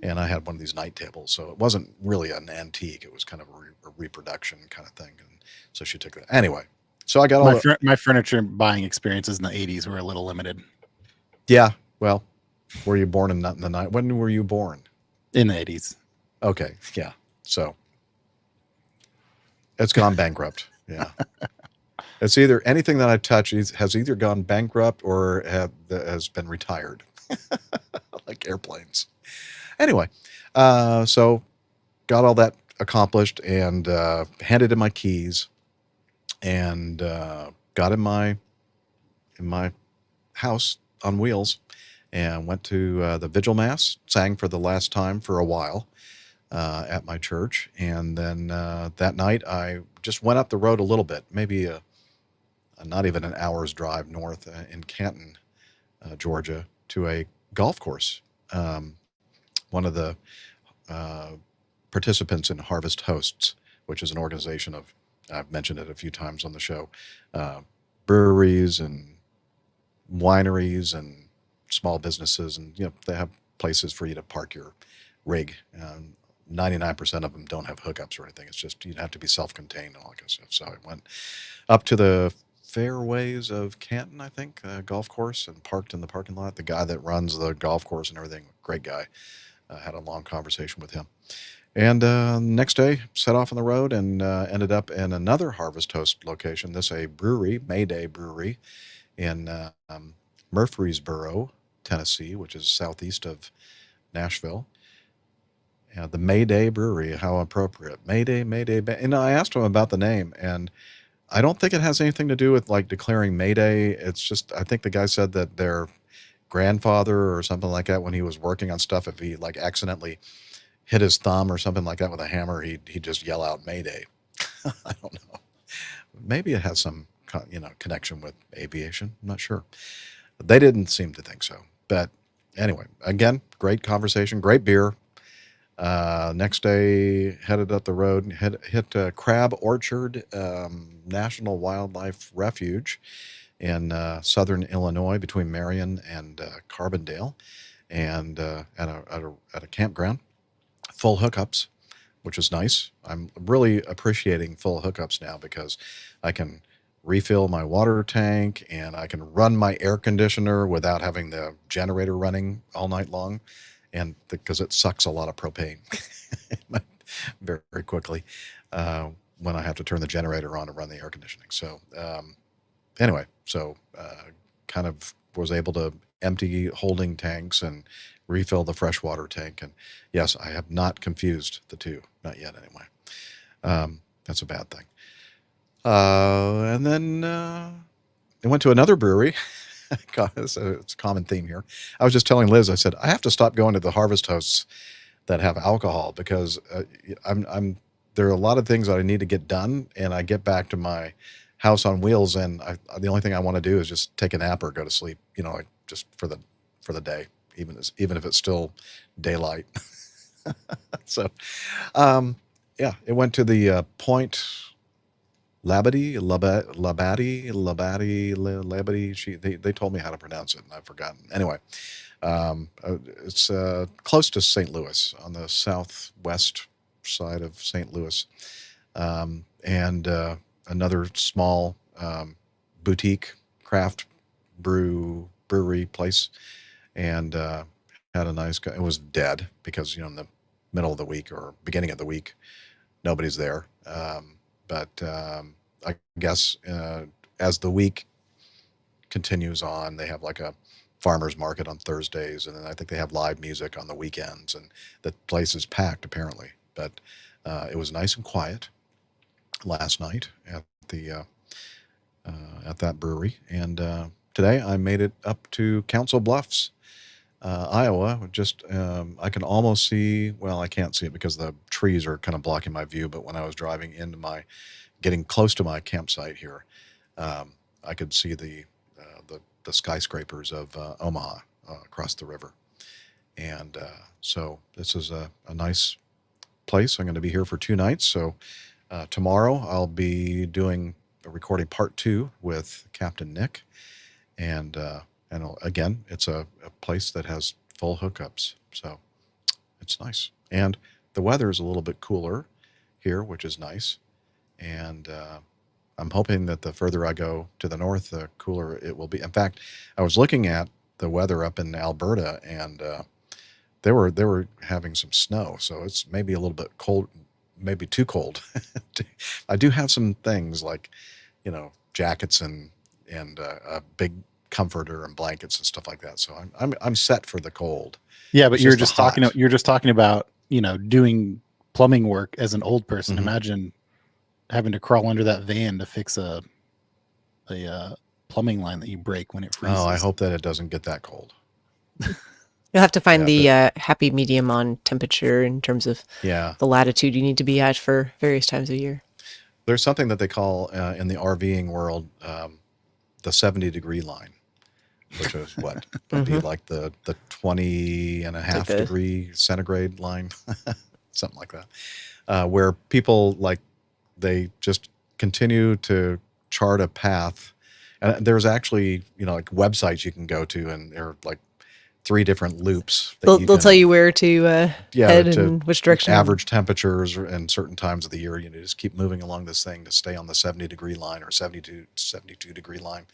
and I had one of these night tables. So it wasn't really an antique; it was kind of a reproduction kind of thing. And so she took that anyway. So I got all My furniture buying experiences in the 80s were a little limited. Yeah. Well, were you born in the night? When were you born? In the 80s. Okay. Yeah. So it's gone bankrupt. Yeah. It's either anything that I touch has either gone bankrupt or has been retired, like airplanes. Anyway, so got all that accomplished and handed in my keys and got in my house on wheels and went to the vigil mass, sang for the last time for a while at my church. And then that night I just went up the road a little bit, maybe not even an hour's drive north in Canton, Georgia, to a golf course. One of the participants in Harvest Hosts, which is an organization of, I've mentioned it a few times on the show, breweries and wineries and small businesses, and they have places for you to park your rig. 99% of them don't have hookups or anything. It's just you'd have to be self-contained and all that kind of stuff. So I went up to the Fairways of Canton, I think, golf course, and parked in the parking lot. The guy that runs the golf course and everything, great guy. Had a long conversation with him. And next day, set off on the road and ended up in another Harvest Host location. This a brewery, Mayday Brewery, in Murfreesboro, Tennessee, which is southeast of Nashville. Yeah, the Mayday Brewery, how appropriate. Mayday, Mayday. And I asked him about the name, and I don't think it has anything to do with like declaring Mayday. It's just, I think the guy said that their grandfather or something like that, when he was working on stuff, if he like accidentally hit his thumb or something like that with a hammer, he'd just yell out Mayday. I don't know. Maybe it has some connection with aviation. I'm not sure. They didn't seem to think so. But anyway, again, great conversation, great beer. Next day, headed up the road, hit Crab Orchard National Wildlife Refuge in southern Illinois between Marion and Carbondale, and at a campground. Full hookups, which is nice. I'm really appreciating full hookups now because I can refill my water tank and I can run my air conditioner without having the generator running all night long, and because it sucks a lot of propane very, very quickly when I have to turn the generator on to run the air conditioning. So anyway, kind of was able to empty holding tanks and refill the freshwater tank. And yes, I have not confused the two, not yet anyway. That's a bad thing. And then I went to another brewery. It's a common theme here. I was just telling Liz, I said, I have to stop going to the Harvest Hosts that have alcohol because there are a lot of things that I need to get done, and I get back to my house on wheels, and the only thing I want to do is just take a nap or go to sleep, like just for the day, even if it's still daylight. So, yeah, it went to the Point Labadie. They told me how to pronounce it, and I've forgotten. Anyway, it's close to St. Louis, on the southwest side of St. Louis, and another small boutique craft brewery place, and had a nice guy. It was dead because the middle of the week or beginning of the week, nobody's there. But I guess as the week continues on, they have like a farmer's market on Thursdays, and then I think they have live music on the weekends, and the place is packed apparently. But it was nice and quiet last night at the at that brewery, and today I made it up to Council Bluffs, Iowa. Just I can almost see. Well, I can't see it because the trees are kind of blocking my view. But when I was driving into getting close to my campsite here, I could see the skyscrapers of Omaha across the river, and so this is a nice place. I'm going to be here for 2 nights. So tomorrow I'll be doing a recording part 2 with Captain Nick, and again, it's a place that has full hookups, so it's nice. And the weather is a little bit cooler here, which is nice. And I'm hoping that the further I go to the north, the cooler it will be. In fact, I was looking at the weather up in Alberta, and they were having some snow, so it's maybe a little bit cold, maybe too cold. I do have some things like, jackets and a big comforter and blankets and stuff like that. So I'm set for the cold. Yeah, but It's you're just just the hot. talking about doing plumbing work as an old person. Mhm. Imagine having to crawl under that van to fix a plumbing line that you break when it freezes. Oh, I hope that it doesn't get that cold. You'll have to find Yeah, the happy medium on temperature in terms of Yeah. the latitude you need to be at for various times of year. There's something that they call in the RVing world the 70-degree line, which is what would be like the 20 and a half like a- degree centigrade line, something like that, where people they just continue to chart a path. And there's actually like websites you can go to, and there are like 3 different loops that They'll tell you where to head to and which direction. average temperatures and certain times of the year. Just keep moving along this thing to stay on the 70-degree line or 72-degree line.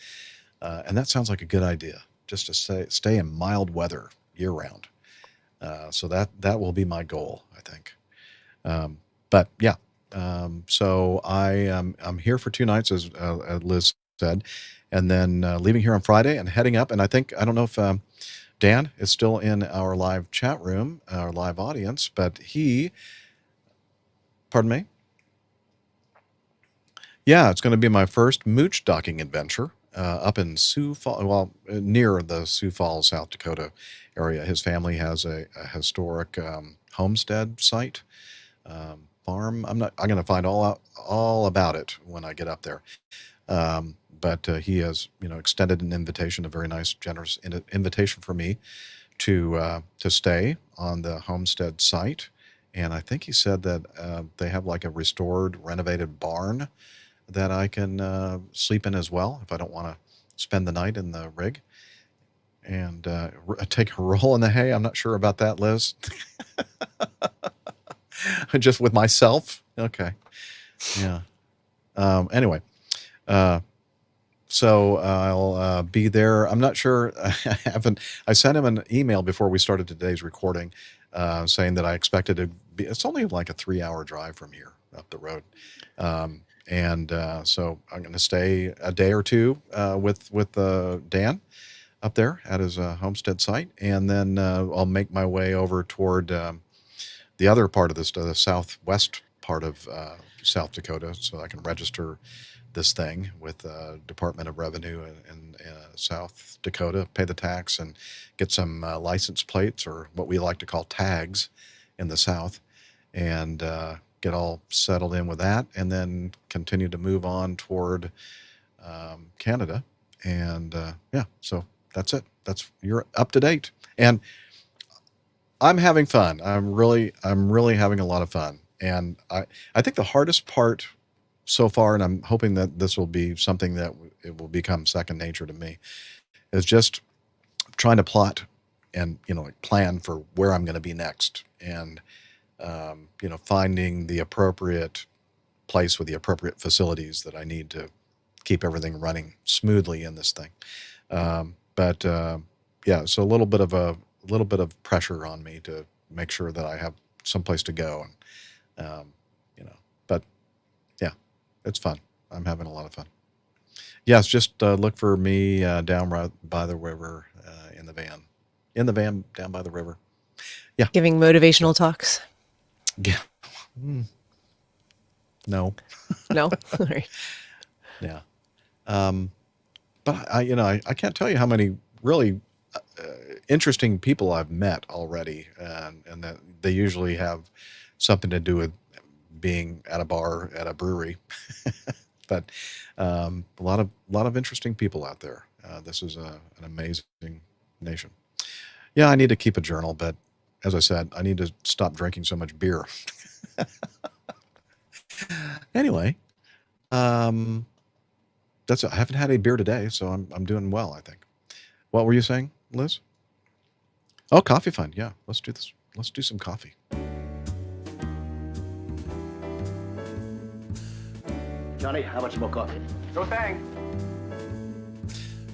And that sounds like a good idea, just to stay in mild weather year round. So that will be my goal, I think. But yeah, so I'm here for 2 nights, as Liz said, and then leaving here on Friday and heading up. And I don't know if Dan is still in our live chat room, our live audience, but pardon me? Yeah, it's going to be my first mooch docking adventure up in Sioux Falls, near the Sioux Falls, South Dakota area. His family has a historic homestead site, farm. I'm going to find all about it when I get up there. But he has, extended an invitation, a very nice, generous invitation for me to stay on the homestead site. And I think he said that they have like a restored, renovated barn that I can sleep in as well if I don't want to spend the night in the rig and take a roll in the hay. I'm not sure about that, Liz. Just with myself. Okay. Yeah. Anyway. So I'll be there. I'm not sure. I sent him an email before we started today's recording saying that I expected to be, it's only like a 3-hour drive from here up the road. So I'm going to stay a day or 2 with Dan up there at his homestead site. And then I'll make my way over toward the other part of the southwest part of South Dakota, so I can register this thing with the Department of Revenue in South Dakota, pay the tax, and get some license plates, or what we like to call tags in the South, and get all settled in with that, and then continue to move on toward Canada. And so that's it. You're up to date. And I'm having fun. I'm really having a lot of fun. And I think the hardest part so far, and I'm hoping that this will be something that it will become second nature to me, is just trying to plot and plan for where I'm going to be next, and finding the appropriate place with the appropriate facilities that I need to keep everything running smoothly in this thing. So a little bit of pressure on me to make sure that I have someplace to go. And, but yeah, it's fun. I'm having a lot of fun. Yes, just look for me down by the river in the van down by the river. Yeah. Giving motivational talks. Yeah. No. No? All right. Yeah. But I can't tell you how many really interesting people I've met already, and that they usually have something to do with being at a bar at a brewery. But a lot of interesting people out there. This is an amazing nation. Yeah, I need to keep a journal, but as I said, I need to stop drinking so much beer. Anyway, that's I haven't had any beer today, so I'm doing well, I think. What were you saying, Liz? Oh, coffee fund. Yeah, let's do this. Let's do some coffee. Johnny, how much more coffee? No thanks.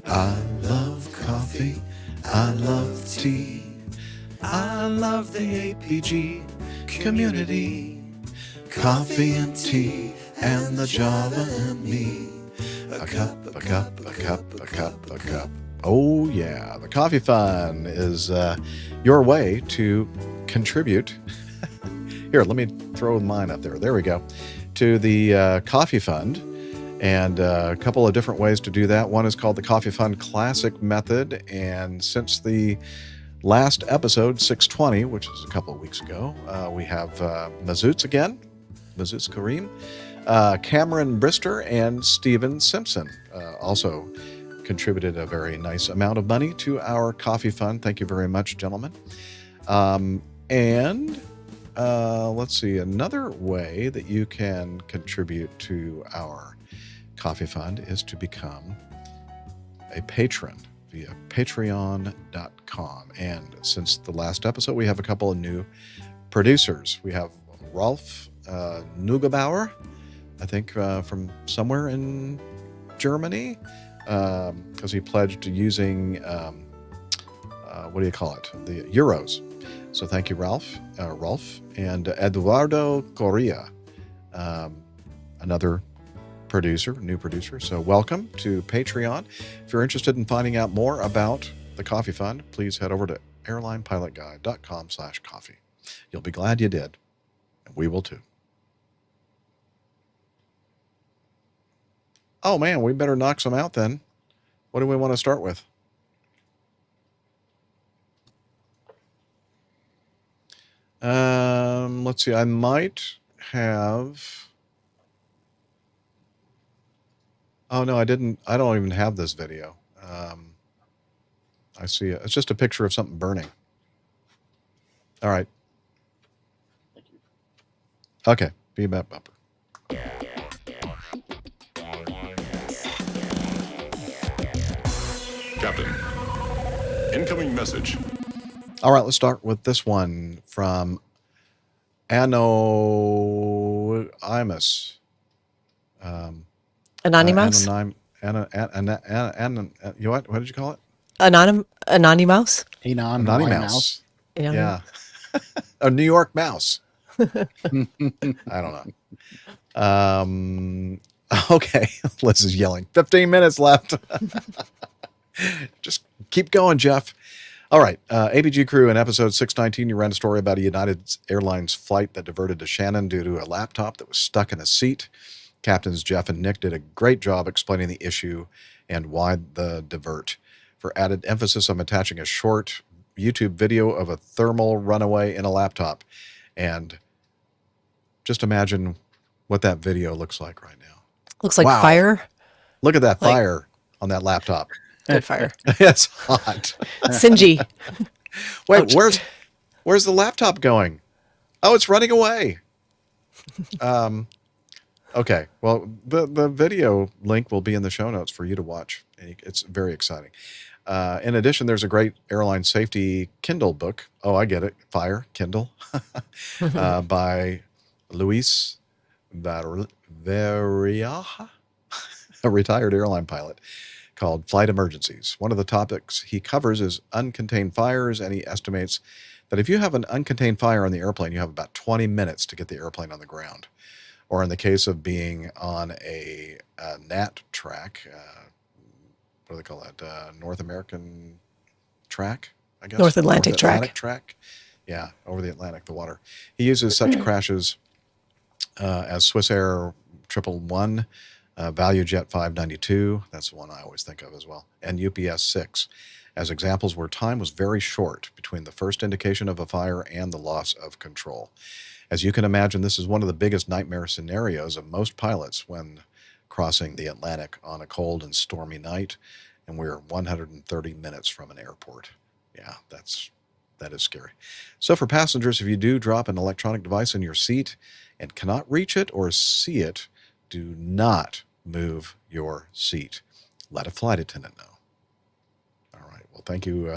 I love coffee. I love tea. I love the APG community. Coffee and tea and the Java and me. A cup, a cup, a cup, a cup, a cup. Oh, yeah. The Coffee Fund is your way to contribute. Here, let me throw mine up there. There we go. To the Coffee Fund. And a couple of different ways to do that. One is called the Coffee Fund Classic Method. And since the last episode, 620, which is a couple of weeks ago, we have Mazoots again. Mazoots Kareem. Cameron Brister and Steven Simpson also contributed a very nice amount of money to our coffee fund. Thank you very much, gentlemen. And let's see, another way that you can contribute to our coffee fund is to become a patron via patreon.com. And since the last episode, we have a couple of new producers. We have Rolf Neugebauer, I think from somewhere in Germany, because he pledged to using, what do you call it? The euros. So thank you, Rolf. And Eduardo Correa, another new producer. So welcome to Patreon. If you're interested in finding out more about the Coffee Fund, please head over to airlinepilotguy.com/coffee. You'll be glad you did. And we will too. Oh man, we better knock some out then. What do we want to start with? Let's see. I might have. Oh no, I didn't. I don't even have this video. I see it. It's just a picture of something burning. All right. Thank you. Okay. Feedback bumper. Captain, incoming message. All right, let's start with this one from Anonymous. Anonymous? What did you call it? Anonymous? Anonymous. Yeah. A New York mouse. I don't know. Okay. Liz is yelling. 15 minutes left. Just keep going, Jeff. All right. APG crew in episode 619, you ran a story about a United Airlines flight that diverted to Shannon due to a laptop that was stuck in a seat. Captains Jeff and Nick did a great job explaining the issue and why the divert. For added emphasis, I'm attaching a short YouTube video of a thermal runaway in a laptop. And just imagine what that video looks like right now. Looks like Wow. fire. Look at that fire on that laptop. Good fire. It's hot. Singy. Wait, where's the laptop going? Oh, it's running away. Okay. Well, the video link will be in the show notes for you to watch. It's very exciting. In addition, there's a great airline safety Kindle book. Oh, I get it. Fire, Kindle, by Luis Variaja, a retired airline pilot, called Flight Emergencies. One of the topics he covers is uncontained fires, and he estimates that if you have an uncontained fire on the airplane, you have about 20 minutes to get the airplane on the ground. Or in the case of being on a NAT track, what do they call that? North American track, I guess? North Atlantic track. Yeah, over the Atlantic, the water. He uses such crashes as Swiss Air 111, ValueJet 592, that's the one I always think of as well, and UPS 6, as examples where time was very short between the first indication of a fire and the loss of control. As you can imagine, this is one of the biggest nightmare scenarios of most pilots when crossing the Atlantic on a cold and stormy night, and we're 130 minutes from an airport. Yeah, that is scary. So for passengers, if you do drop an electronic device in your seat and cannot reach it or see it, do not move your seat. Let a flight attendant know. All right. Well, thank you,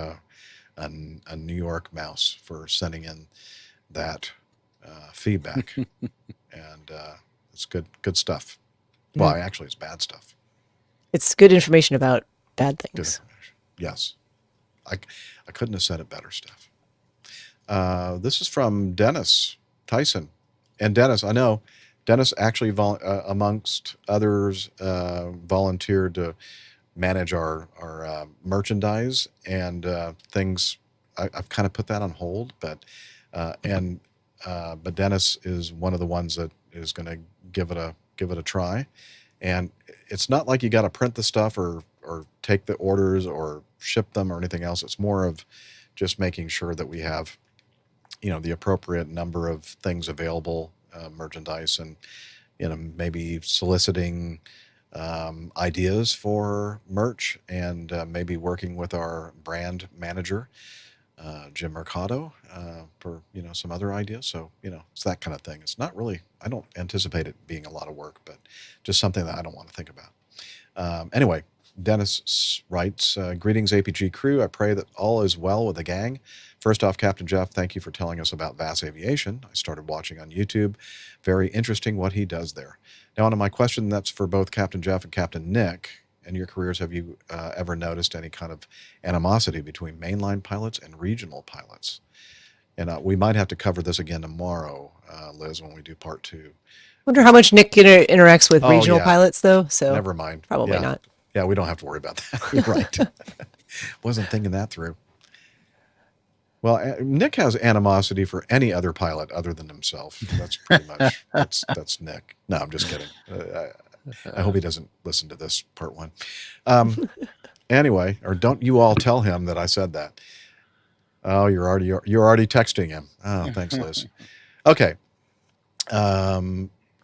a New York mouse, for sending in that feedback. And it's good stuff. Well, actually, it's bad stuff. It's good information about bad Good things. information. Yes. I couldn't have said it better, Steph. This is from Dennis Tyson. And Dennis, I know, Dennis actually, amongst others, volunteered to manage our merchandise and things. I've kind of put that on hold, but Dennis is one of the ones that is going to give it a try. And it's not like you got to print the stuff or take the orders or ship them or anything else. It's more of just making sure that we have, the appropriate number of things available, merchandise, and, maybe soliciting ideas for merch, and maybe working with our brand manager, Jim Mercado, for, some other ideas. So, it's that kind of thing. It's not really, I don't anticipate it being a lot of work, but just something that I don't want to think about. Anyway, Dennis writes, greetings, APG crew. I pray that all is well with the gang. First off, Captain Jeff, thank you for telling us about VAS Aviation. I started watching on YouTube. Very interesting what he does there. Now, on to my question, that's for both Captain Jeff and Captain Nick. In your careers, have you ever noticed any kind of animosity between mainline pilots and regional pilots? And we might have to cover this again tomorrow, Liz, when we do part 2. Wonder how much Nick interacts with regional yeah. pilots, though. So Never mind. Probably Yeah. not. Yeah, we don't have to worry about that. You're right. Wasn't thinking that through. Well, Nick has animosity for any other pilot other than himself. That's pretty much, that's Nick. No, I'm just kidding. I hope he doesn't listen to this part 1. Anyway, or don't you all tell him that I said that. Oh, you're already texting him. Oh, thanks, Liz. Okay.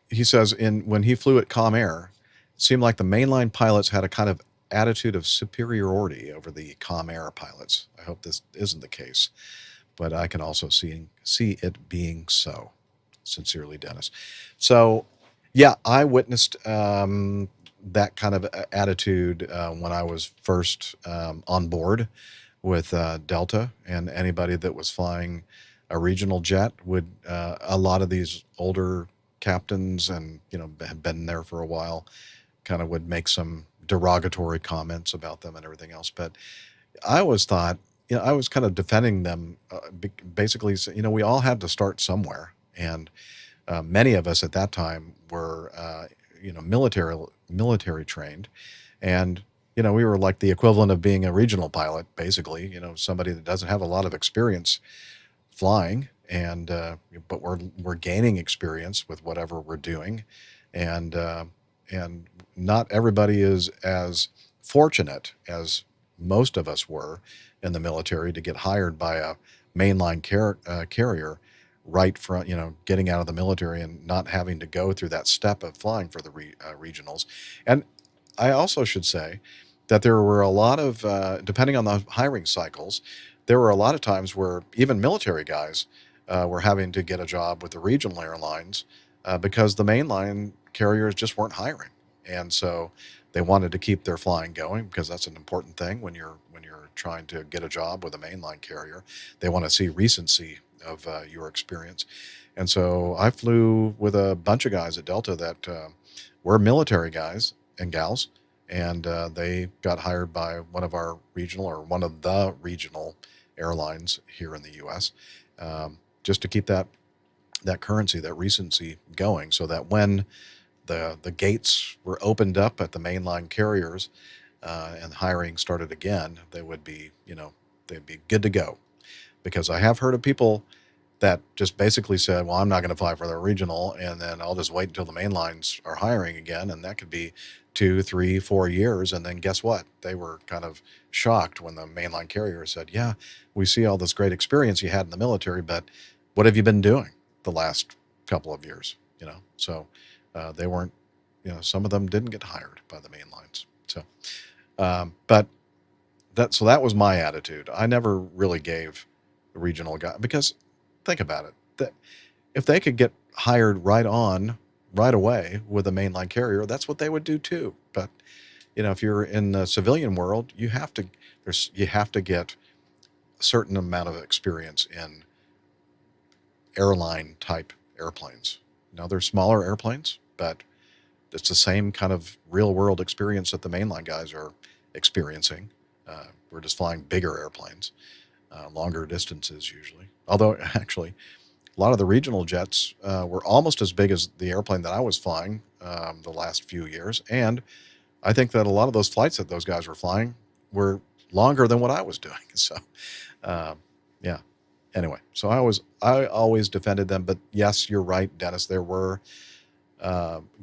He says when he flew at Comair, it seemed like the mainline pilots had a kind of attitude of superiority over the Comair pilots. I hope this isn't the case, but I can also see it being so. Sincerely, Dennis. So, yeah, I witnessed that kind of attitude when I was first on board with Delta, and anybody that was flying a regional jet would, a lot of these older captains and, have been there for a while, kind of would make some derogatory comments about them and everything else. But I always thought, I was kind of defending them, basically, we all had to start somewhere. And many of us at that time were, military trained. And, we were like the equivalent of being a regional pilot, basically, somebody that doesn't have a lot of experience flying. And, but we're gaining experience with whatever we're doing. And not everybody is as fortunate as most of us were in the military to get hired by a mainline carrier right from, getting out of the military and not having to go through that step of flying for the regionals. And I also should say that there were a lot of, depending on the hiring cycles, there were a lot of times where even military guys were having to get a job with the regional airlines because the mainline carriers just weren't hiring. And so they wanted to keep their flying going, because that's an important thing when you're trying to get a job with a mainline carrier. They want to see recency of your experience. And so I flew with a bunch of guys at Delta that were military guys and gals, and they got hired by one of the regional airlines here in the U.S., just to keep that currency, that recency going, so that when the gates were opened up at the mainline carriers and hiring started again, they would be, they'd be good to go. Because I have heard of people that just basically said, well, I'm not going to fly for the regional, and then I'll just wait until the main lines are hiring again. And that could be 2, 3, 4 years. And then guess what? They were kind of shocked when the mainline carrier said, yeah, we see all this great experience you had in the military, but what have you been doing the last couple of years? So they weren't, some of them didn't get hired by the main lines. So, but that was my attitude. I never really gave the regional guy, because think about it, that if they could get hired right away with a mainline carrier, that's what they would do too. But if you're in the civilian world, you have to get a certain amount of experience in airline type airplanes. Now they're smaller airplanes, but it's the same kind of real world experience that the mainline guys are experiencing. We're just flying bigger airplanes, longer distances usually. Although actually, a lot of the regional jets were almost as big as the airplane that I was flying the last few years. And I think that a lot of those flights that those guys were flying were longer than what I was doing. So, yeah. Anyway, so I always defended them. But yes, you're right, Dennis. There were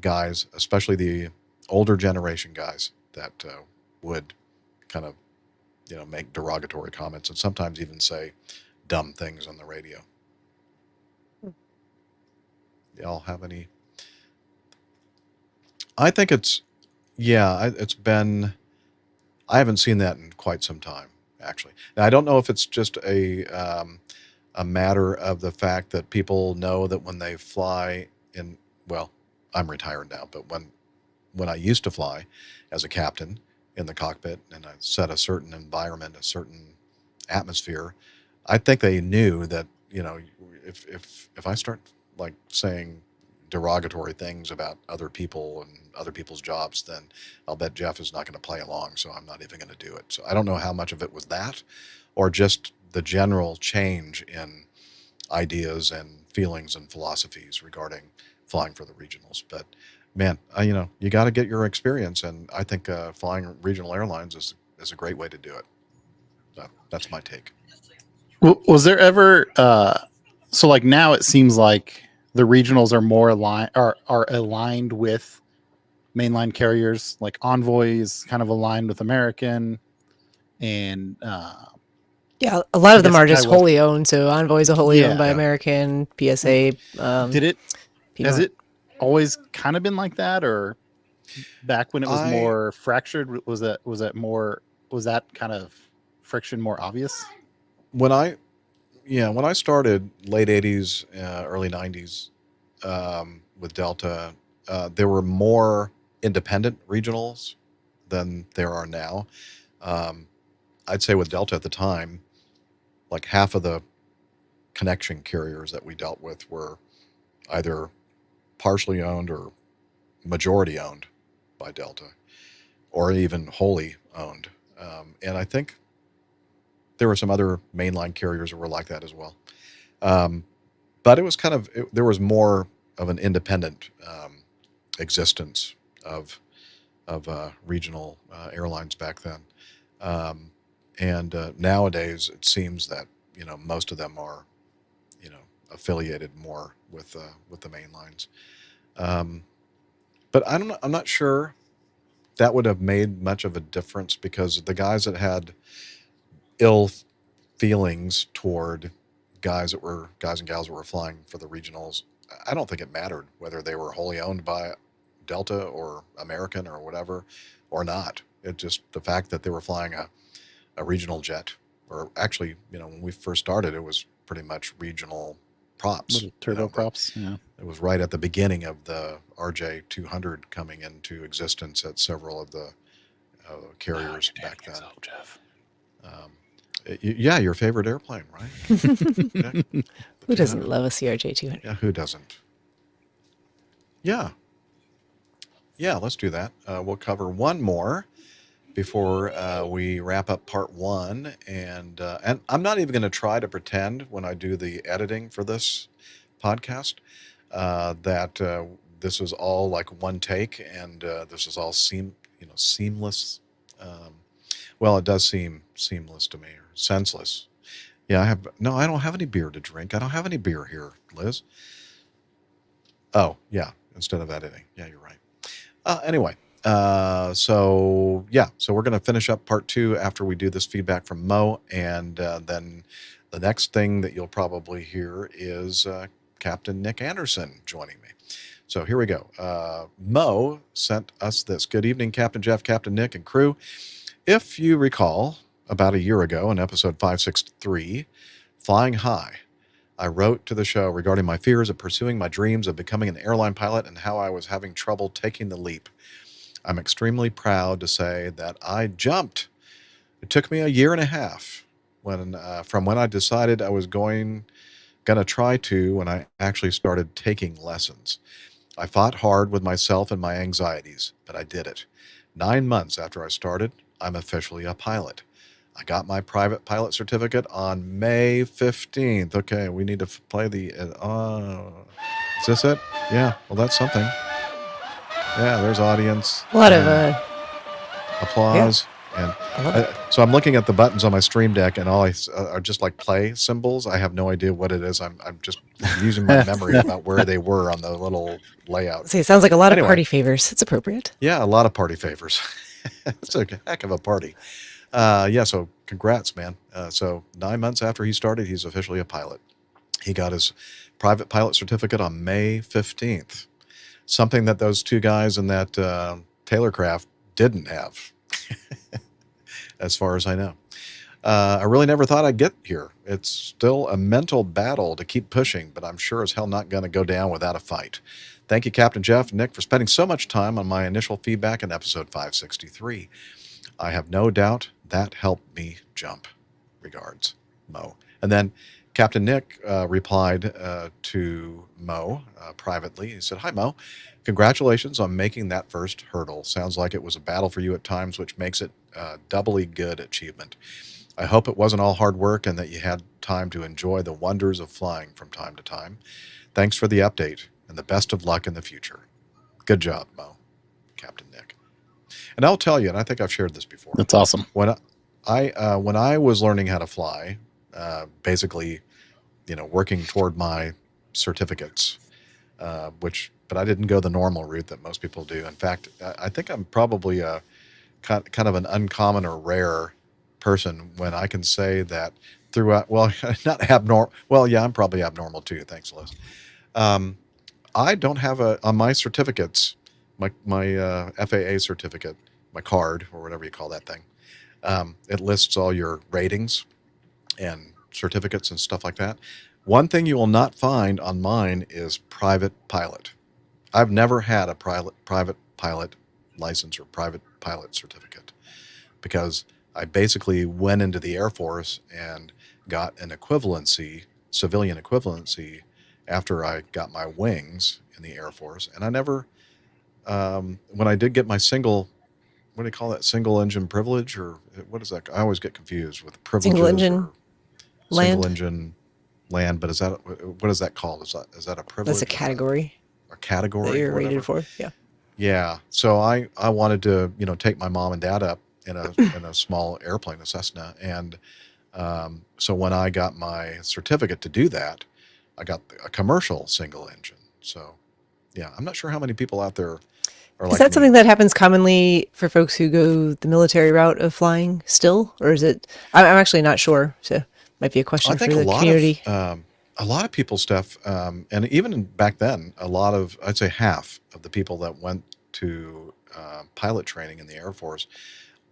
guys, especially the older generation guys, that would kind of, make derogatory comments and sometimes even say dumb things on the radio. Y'all have any? I think it's been, I haven't seen that in quite some time, actually. Now, I don't know if it's just a matter of the fact that people know that when they fly in, well, I'm retired now, but when I used to fly as a captain in the cockpit and I set a certain environment, a certain atmosphere, I think they knew that, if I start like saying derogatory things about other people and other people's jobs, then I'll bet Jeff is not going to play along. So I'm not even going to do it. So I don't know how much of it was that or just the general change in ideas and feelings and philosophies regarding flying for the regionals. But man, you got to get your experience. And I think flying regional airlines is a great way to do it. So that's my take. Was there ever, so like now it seems like the regionals are more aligned with mainline carriers, like Envoy is kind of aligned with American, and yeah, a lot of them are just Skywest. wholly owned. So Envoy's a wholly owned by Yeah. American, PSA. Has it always kind of been like that, or back when it was more fractured, was that kind of friction more obvious? When I started late 80s, early 90s with Delta, there were more independent regionals than there are now. I'd say with Delta at the time, like half of the connection carriers that we dealt with were either partially owned or majority owned by Delta, or even wholly owned. And I think there were some other mainline carriers that were like that as well. But it was there was more of an independent existence of regional airlines back then. And nowadays it seems that, most of them are, affiliated more with the mainlines. But I'm not sure that would have made much of a difference, because the guys that had ill feelings toward guys and gals that were flying for the regionals, I don't think it mattered whether they were wholly owned by Delta or American or whatever or not. It just, the fact that they were flying a regional jet, or actually, when we first started, it was pretty much regional props. Little turboprops, yeah. It was right at the beginning of the RJ200 coming into existence at several of the carriers back then. So, Jeff. Yeah, your favorite airplane, right? Yeah. Who doesn't love a CRJ200? Yeah, who doesn't? Yeah. Yeah, let's do that. We'll cover one more. before we wrap up part 1. And I'm not even going to try to pretend when I do the editing for this podcast that this was all like one take and this is all seamless. Well, it does seem seamless to me, or senseless. Yeah, I don't have any beer to drink. I don't have any beer here, Liz. Oh, yeah, instead of editing. Yeah, you're right. Anyway, so we're going to finish up part 2 after we do this feedback from Mo, and then the next thing that you'll probably hear is Captain Nick Anderson joining me. So here we go. Mo sent us this. Good evening, Captain Jeff, Captain Nick, and crew. If you recall, about a year ago in episode 563, Flying High, I wrote to the show regarding my fears of pursuing my dreams of becoming an airline pilot and how I was having trouble taking the leap. I'm extremely proud to say that I jumped. It took me a year and a half from when I decided I was going to try to when I actually started taking lessons. I fought hard with myself and my anxieties, but I did it. 9 months after I started, I'm officially a pilot. I got my private pilot certificate on May 15th. Okay, we need to play the... is this it? Yeah, well, that's something. Yeah, there's audience. A lot of applause. Yeah. And so I'm looking at the buttons on my Stream Deck, and all are just like play symbols. I have no idea what it is. I'm just using my memory about where they were on the little layout. See, it sounds like a lot of party favors. It's appropriate. Yeah, a lot of party favors. It's a heck of a party. So congrats, man. So 9 months after he started, he's officially a pilot. He got his private pilot certificate on May 15th. Something that those two guys in that Taylorcraft didn't have, as far as I know. I really never thought I'd get here. It's still a mental battle to keep pushing, but I'm sure as hell not going to go down without a fight. Thank you, Captain Jeff and Nick, for spending so much time on my initial feedback in episode 563. I have no doubt that helped me jump. Regards, Mo. And then Captain Nick replied to Mo privately. He said, "Hi, Mo. Congratulations on making that first hurdle. Sounds like it was a battle for you at times, which makes it doubly good achievement. I hope it wasn't all hard work and that you had time to enjoy the wonders of flying from time to time. Thanks for the update and the best of luck in the future. Good job, Mo." Captain Nick. And I'll tell you, and I think I've shared this before. That's awesome. When I was learning how to fly, basically, working toward my certificates, but I didn't go the normal route that most people do. In fact, I think I'm probably a kind of an uncommon or rare person when I can say that throughout, well, not abnormal. Well, yeah, I'm probably abnormal too. Thanks, Liz. I don't have on my certificates, my FAA certificate, my card, or whatever you call that thing. It lists all your ratings and certificates and stuff like that. One thing you will not find on mine is private pilot. I've never had a private pilot license or private pilot certificate because I basically went into the Air Force and got an equivalency, civilian equivalency, after I got my wings in the Air Force. And I never, when I did get my single, what do you call that? Single engine privilege, or what is that? I always get confused with privileges. Single engine land. Single engine land, but what is that called? Is that a privilege? That's a category. A category that you're rated for. Yeah. Yeah. So I wanted to, take my mom and dad up in a small airplane, a Cessna. And so when I got my certificate to do that, I got a commercial single engine. So yeah, I'm not sure how many people out there are like Is that me. something that happens commonly for folks who go the military route of flying still? Or is it, I'm actually not sure. So might be a question for the community. A lot of people, Steph, and even back then, I'd say half of the people that went to pilot training in the Air Force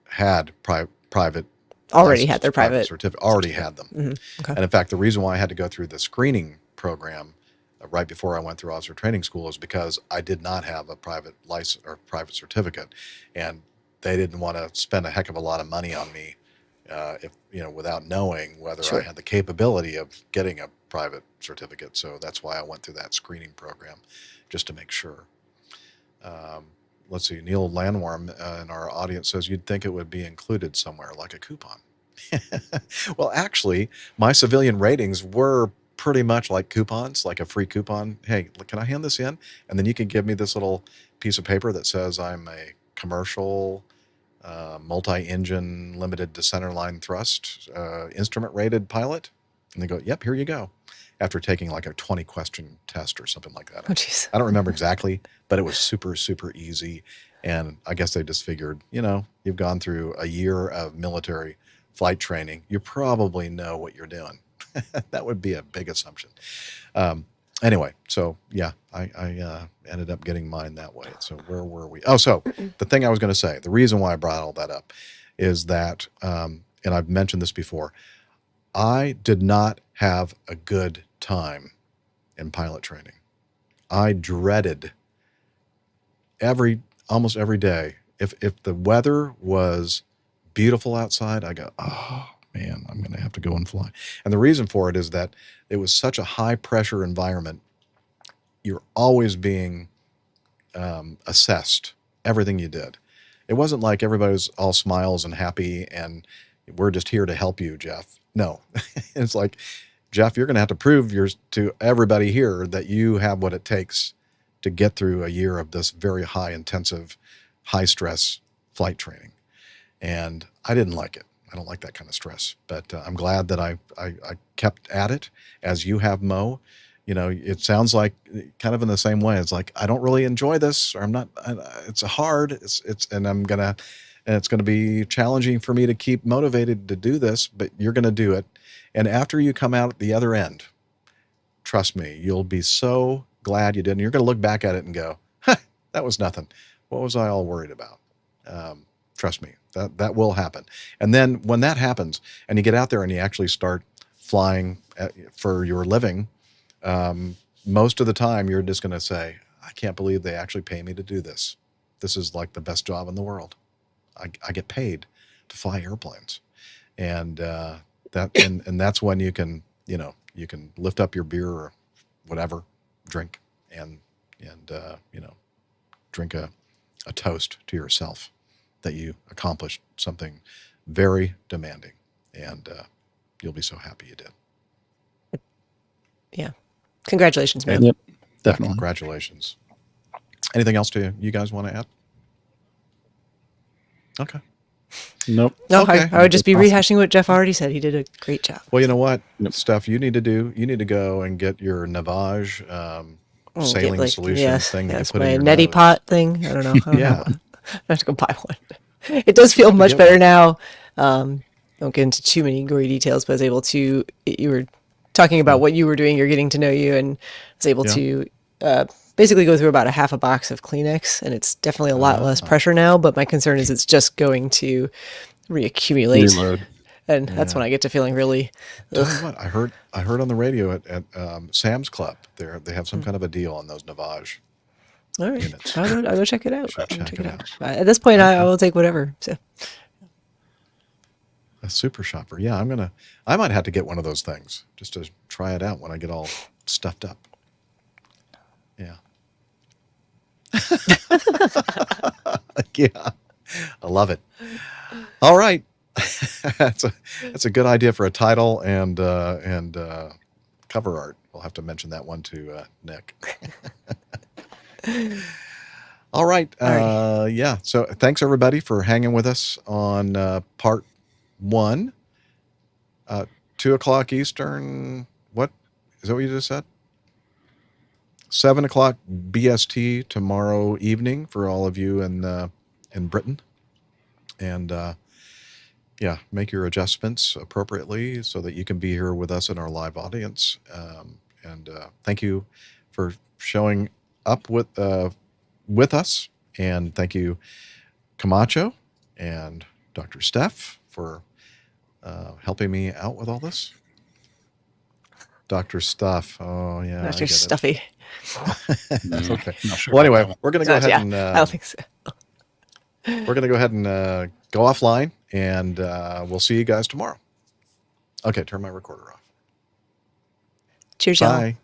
had private already had their private certificate, already had them. Mm-hmm. Okay. And in fact, the reason why I had to go through the screening program right before I went through officer training school is because I did not have a private license or private certificate, and they didn't want to spend a heck of a lot of money on me without knowing whether I had the capability of getting a private certificate. So that's why I went through that screening program, just to make sure. let's see, Neil Landwarm in our audience says you'd think it would be included somewhere like a coupon. Well, actually, my civilian ratings were pretty much like coupons, like a free coupon. Hey, can I hand this in? And then you can give me this little piece of paper that says I'm a commercial, multi-engine, limited to centerline thrust, instrument rated pilot. And they go, yep, here you go. After taking like a 20 question test or something like that. Oh, jeez. I don't remember exactly, but it was super, super easy. And I guess they just figured, you've gone through a year of military flight training. You probably know what you're doing. That would be a big assumption. Anyway, so yeah, I ended up getting mine that way. So where were we? Oh, so the thing I was going to say, the reason why I brought all that up is that, and I've mentioned this before, I did not have a good time in pilot training. I dreaded almost every day. If the weather was beautiful outside, I go, oh man, I'm going to have to go and fly. And the reason for it is that it was such a high pressure environment. You're always being assessed, everything you did. It wasn't like everybody was all smiles and happy and we're just here to help you, Jeff. No, it's like, Jeff, you're going to have to prove to everybody here that you have what it takes to get through a year of this very high intensive, high stress flight training. And I didn't like it. I don't like that kind of stress, but I'm glad that I kept at it as you have, Mo. It sounds like kind of in the same way. It's like, I don't really enjoy this, or it's hard. And it's going to be challenging for me to keep motivated to do this, but you're going to do it. And after you come out at the other end, trust me, you'll be so glad you did. And you're going to look back at it and go, that was nothing. What was I all worried about? Trust me, that will happen. And then when that happens and you get out there and you actually start flying for your living, most of the time you're just going to say, I can't believe they actually pay me to do this. This is like the best job in the world. I get paid to fly airplanes. And that's when you can lift up your beer or whatever, drink and drink a toast to yourself that you accomplished something very demanding, and you'll be so happy you did. Yeah. Congratulations, man. Yep, definitely. Congratulations. Anything else you guys want to add? Okay. Nope. No, Okay. I would just be Awesome. rehashing what Jeff already said. He did a great job. Well, you know what, Steph, you need to go and get your Navage sailing Get, solutions thing that you Yes, put my in your neti nose. pot thing. I don't know. Yeah. I have to go buy one. It does feel much get better one. now. Don't get into too many gory details, but I was able to. You were talking about what you were doing. You're getting to know you, and I was able to basically go through about a half a box of Kleenex, and it's definitely a lot less pressure now. But my concern is it's just going to reaccumulate, Reload. and that's when I get to feeling really. Tell you what, I heard on the radio at Sam's Club. They have some kind of a deal on those Navage. All right, Units. I'll go check it out. Should check it out. At this point, I will take whatever. So. A super shopper. Yeah, I might have to get one of those things just to try it out when I get all stuffed up. Yeah. Yeah. I love it. All right. That's a good idea for a title and cover art. We'll have to mention that one to Nick. All right. Yeah. So thanks everybody for hanging with us on part 1, 2:00 Eastern. What is that? What you just said? 7:00 BST tomorrow evening for all of you in Britain, and yeah, make your adjustments appropriately so that you can be here with us in our live audience. And thank you for showing up with us, and thank you, Camacho and Dr. Steph, for helping me out with all this. Dr. Stuff. Oh, yeah. Not too stuffy. That's okay. Not sure Well, about anyway, that. we're going to go ahead and I don't think so. we're going to go ahead and go offline, and we'll see you guys tomorrow. Okay, turn my recorder off. Cheers, y'all. Bye.